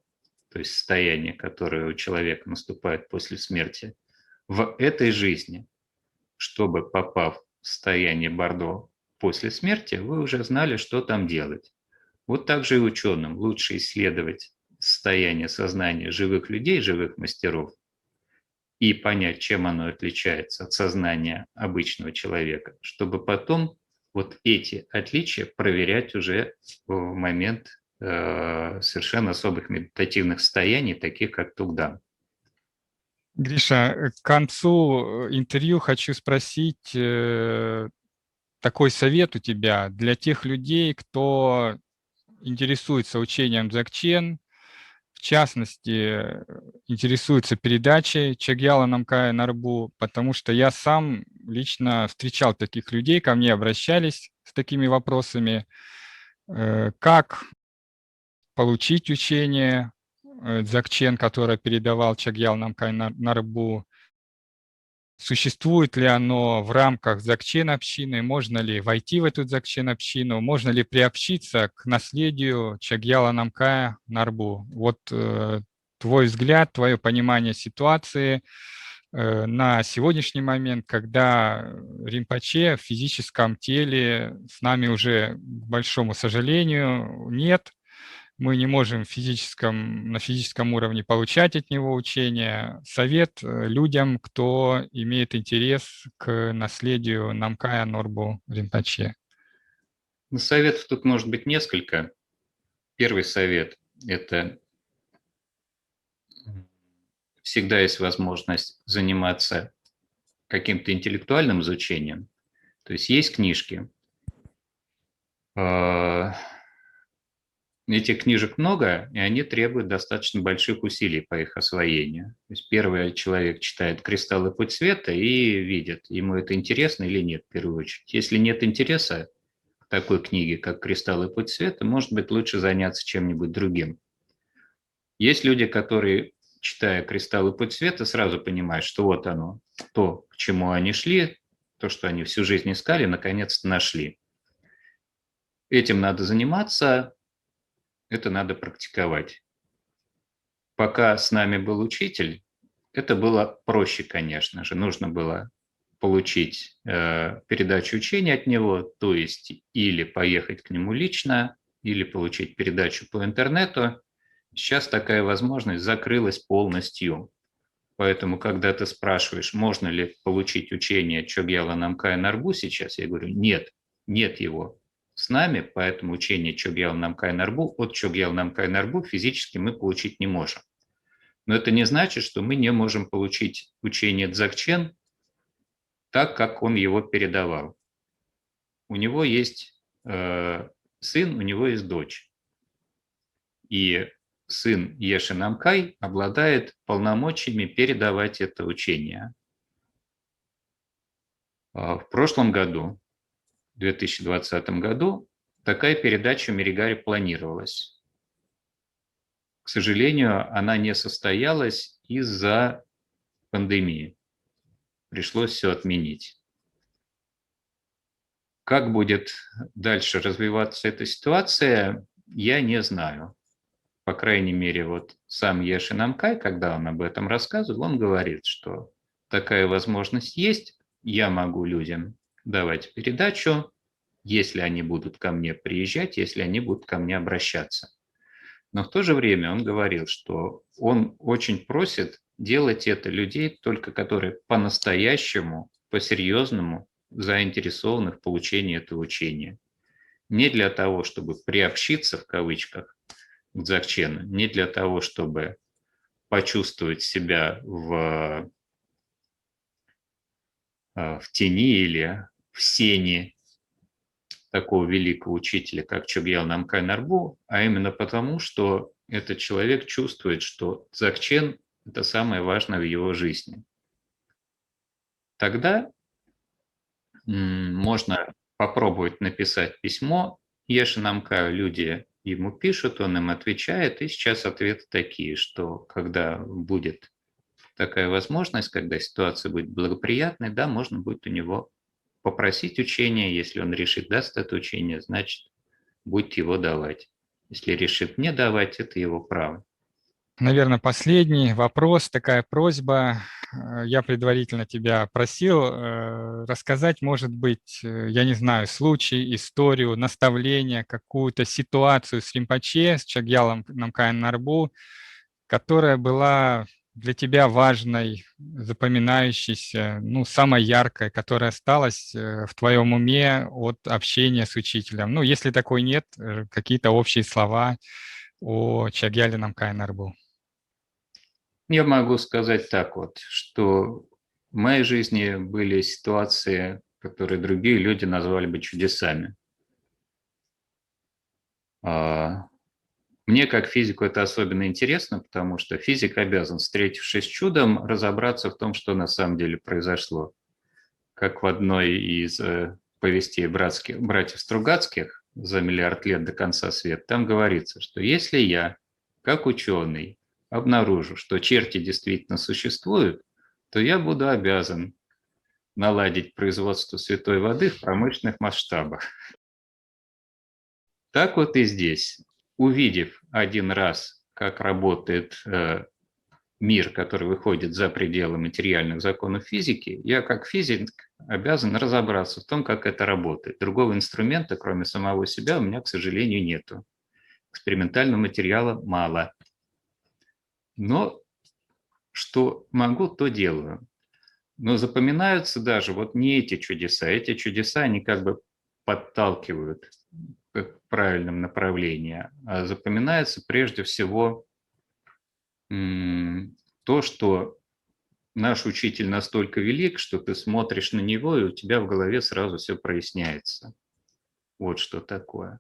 то есть состояние, которое у человека наступает после смерти, в этой жизни, чтобы, попав в состояние Бордо после смерти, вы уже знали, что там делать. Вот так же и ученым лучше исследовать состояние сознания живых людей, живых мастеров, и понять, чем оно отличается от сознания обычного человека, чтобы потом вот эти отличия проверять уже в момент совершенно особых медитативных состояний, таких как Тугдам. Гриша, к концу интервью хочу спросить такой совет у тебя для тех людей, кто интересуется учением Дзogchen, в частности, интересуется передачей Чогьяла Намкая Нарбу, потому что я сам лично встречал таких людей, ко мне обращались с такими вопросами, как получить учение Дзогchen, которое передавал Чогьял Намкай Нарбу, существует ли оно в рамках Дзогchen-общины, можно ли войти в эту Дзогchen-общину, можно ли приобщиться к наследию Чогьяла Намкая Нарбу. Вот твой взгляд, твое понимание ситуации на сегодняшний момент, когда Ринпоче в физическом теле с нами уже, к большому сожалению, нет. Мы не можем на физическом уровне получать от него учения. Совет людям, кто имеет интерес к наследию Намкая Норбу Ринпоче. Советов тут может быть несколько. Первый совет – это всегда есть возможность заниматься каким-то интеллектуальным изучением. То есть есть книжки. Этих книжек много, и они требуют достаточно больших усилий по их освоению. То есть первый человек читает «Кристаллы путь света» и видит, ему это интересно или нет, в первую очередь. Если нет интереса к такой книге, как «Кристаллы путь света», может быть, лучше заняться чем-нибудь другим. Есть люди, которые, читая «Кристаллы путь света», сразу понимают, что вот оно, то, к чему они шли, то, что они всю жизнь искали, наконец-то нашли. Этим надо заниматься, это надо практиковать. Пока с нами был учитель, это было проще, конечно же. Нужно было получить передачу учения от него, то есть или поехать к нему лично, или получить передачу по интернету. Сейчас такая возможность закрылась полностью. Поэтому, когда ты спрашиваешь, можно ли получить учение Чогьяла Намкая Нарбу сейчас, я говорю, нет, нет его с нами, поэтому учение Чогьяла Намкая Нарбу от Чогьяла Намкая Нарбу физически мы получить не можем. Но это не значит, что мы не можем получить учение Дзогчен так, как он его передавал. У него есть сын, у него есть дочь. И сын Еши Намкай обладает полномочиями передавать это учение. В прошлом году, в 2020 году, такая передача в Меригаре планировалась. К сожалению, она не состоялась из-за пандемии. Пришлось все отменить. Как будет дальше развиваться эта ситуация, я не знаю. По крайней мере, вот сам Еши Намкай, когда он об этом рассказывал, он говорит, что такая возможность есть, я могу людям давать передачу, если они будут ко мне приезжать, если они будут ко мне обращаться. Но в то же время он говорил, что он очень просит делать это людей, только которые по-настоящему, по-серьезному заинтересованы в получении этого учения. Не для того, чтобы приобщиться, в кавычках, к Дзогчену, не для того, чтобы почувствовать себя в тени или в сене такого великого учителя, как Чогьял Намкай Нарбу, а именно потому, что этот человек чувствует, что Дзогчен – это самое важное в его жизни. Тогда можно попробовать написать письмо Еше Намкаю, люди ему пишут, он им отвечает, и сейчас ответы такие, что когда будет такая возможность, когда ситуация будет благоприятной, да, можно будет у него попросить учения, если он решит даст это учение, значит, будет его давать. Если решит не давать, это его право. Наверное, последний вопрос, такая просьба. Я предварительно тебя просил рассказать, может быть, я не знаю, случай, историю, наставление, какую-то ситуацию с Римпоче, с Чагьялом Намкаем Нарбу, которая была для тебя важной, запоминающейся, ну, самой яркой, которая осталась в твоем уме от общения с учителем. Ну, если такой нет, какие-то общие слова о Чагьяле Намкае Нарбу. Я могу сказать так вот, что в моей жизни были ситуации, которые другие люди назвали бы чудесами. Мне как физику это особенно интересно, потому что физик обязан, встретившись с чудом, разобраться в том, что на самом деле произошло. Как в одной из повестей братьев Стругацких «За миллиард лет до конца света», там говорится, что если я, как ученый, обнаружу, что черти действительно существуют, то я буду обязан наладить производство святой воды в промышленных масштабах. Так вот и здесь. Увидев один раз, как работает мир, который выходит за пределы материальных законов физики, я как физик обязан разобраться в том, как это работает. Другого инструмента, кроме самого себя, у меня, к сожалению, нету. Экспериментального материала мало. Но что могу, то делаю. Но запоминаются даже вот не эти чудеса. Эти чудеса, они как бы подталкивают к правильному направлению. А запоминается прежде всего то, что наш учитель настолько велик, что ты смотришь на него, и у тебя в голове сразу все проясняется. Вот что такое.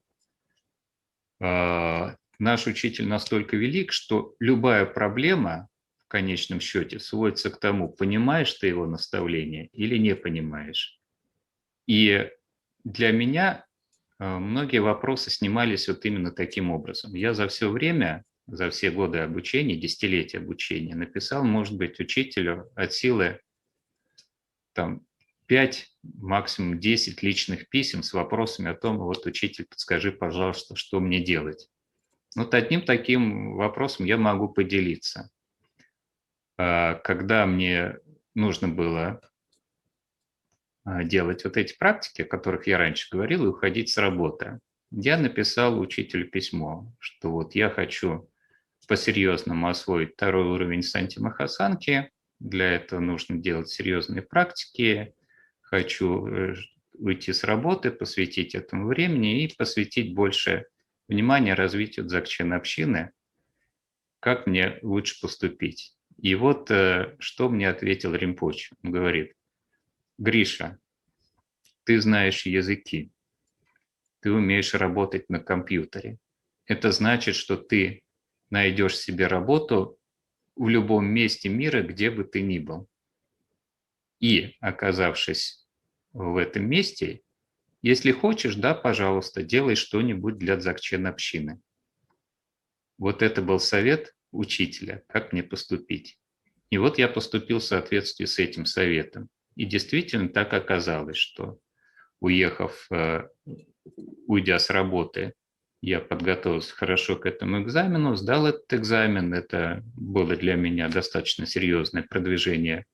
Наш учитель настолько велик, что любая проблема в конечном счете сводится к тому, понимаешь ты его наставление или не понимаешь. И для меня многие вопросы снимались вот именно таким образом. Я за все время, за все годы обучения, десятилетия обучения, написал, может быть, учителю от силы там 5, максимум 10 личных писем с вопросами о том, вот, учитель, подскажи, пожалуйста, что мне делать. Вот одним таким вопросом я могу поделиться. Когда мне нужно было делать вот эти практики, о которых я раньше говорил, и уходить с работы, я написал учителю письмо, что вот я хочу по-серьезному освоить второй уровень Санти Махасанки, для этого нужно делать серьезные практики, хочу уйти с работы, посвятить этому времени и посвятить больше внимания развитию дзогчен общины, как мне лучше поступить. И вот что мне ответил Римпоч. Он говорит: Гриша, ты знаешь языки, ты умеешь работать на компьютере. Это значит, что ты найдешь себе работу в любом месте мира, где бы ты ни был. И, оказавшись в этом месте, если хочешь, да, пожалуйста, делай что-нибудь для дзогчен общины. Вот это был совет учителя, как мне поступить. И вот я поступил в соответствии с этим советом. И действительно так оказалось, что уйдя с работы, я подготовился хорошо к этому экзамену, сдал этот экзамен. Это было для меня достаточно серьезное продвижение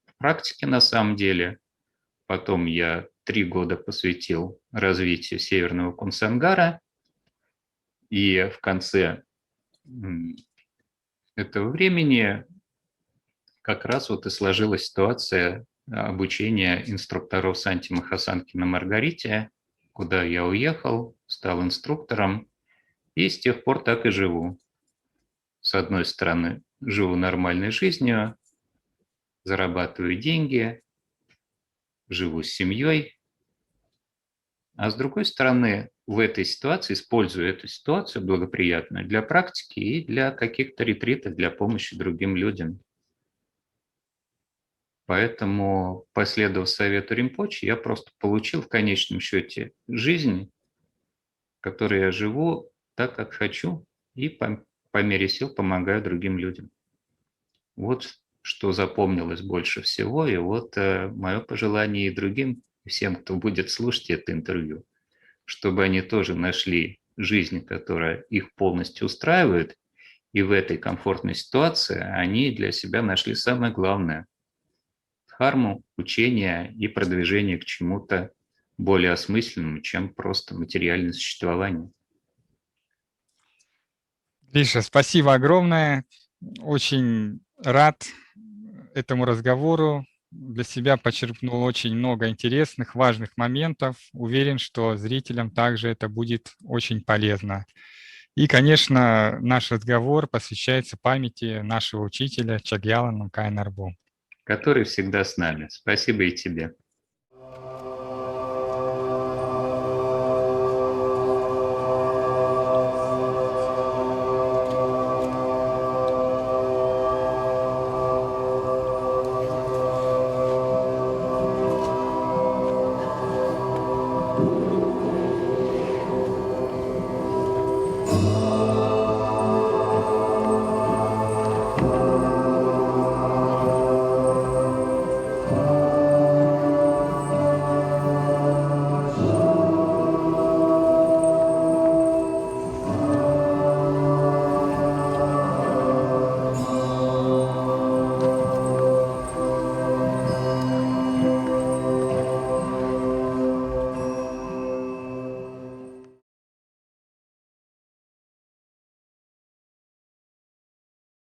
в практике на самом деле. Потом я 3 года посвятил развитию Северного Кунсангара. И в конце этого времени как раз вот и сложилась ситуация обучения инструкторов Санти Махасанки на Маргарите, куда я уехал, стал инструктором, и с тех пор так и живу. С одной стороны, живу нормальной жизнью, зарабатываю деньги, живу с семьей, а с другой стороны, в этой ситуации, использую эту ситуацию благоприятную для практики и для каких-то ретритов, для помощи другим людям. Поэтому, последовав совету Ринпоче, я просто получил в конечном счете жизнь, в которой я живу так, как хочу, и по мере сил помогаю другим людям. Вот что запомнилось больше всего, и вот мое пожелание и другим, всем, кто будет слушать это интервью, чтобы они тоже нашли жизнь, которая их полностью устраивает, и в этой комфортной ситуации они для себя нашли самое главное – дхарму, учение и продвижение к чему-то более осмысленному, чем просто материальное существование. Гриша, спасибо огромное. Очень рад этому разговору. Для себя почерпнул очень много интересных, важных моментов. Уверен, что зрителям также это будет очень полезно. И, конечно, наш разговор посвящается памяти нашего учителя Чагьялана Кайнарбу. Который всегда с нами. Спасибо и тебе.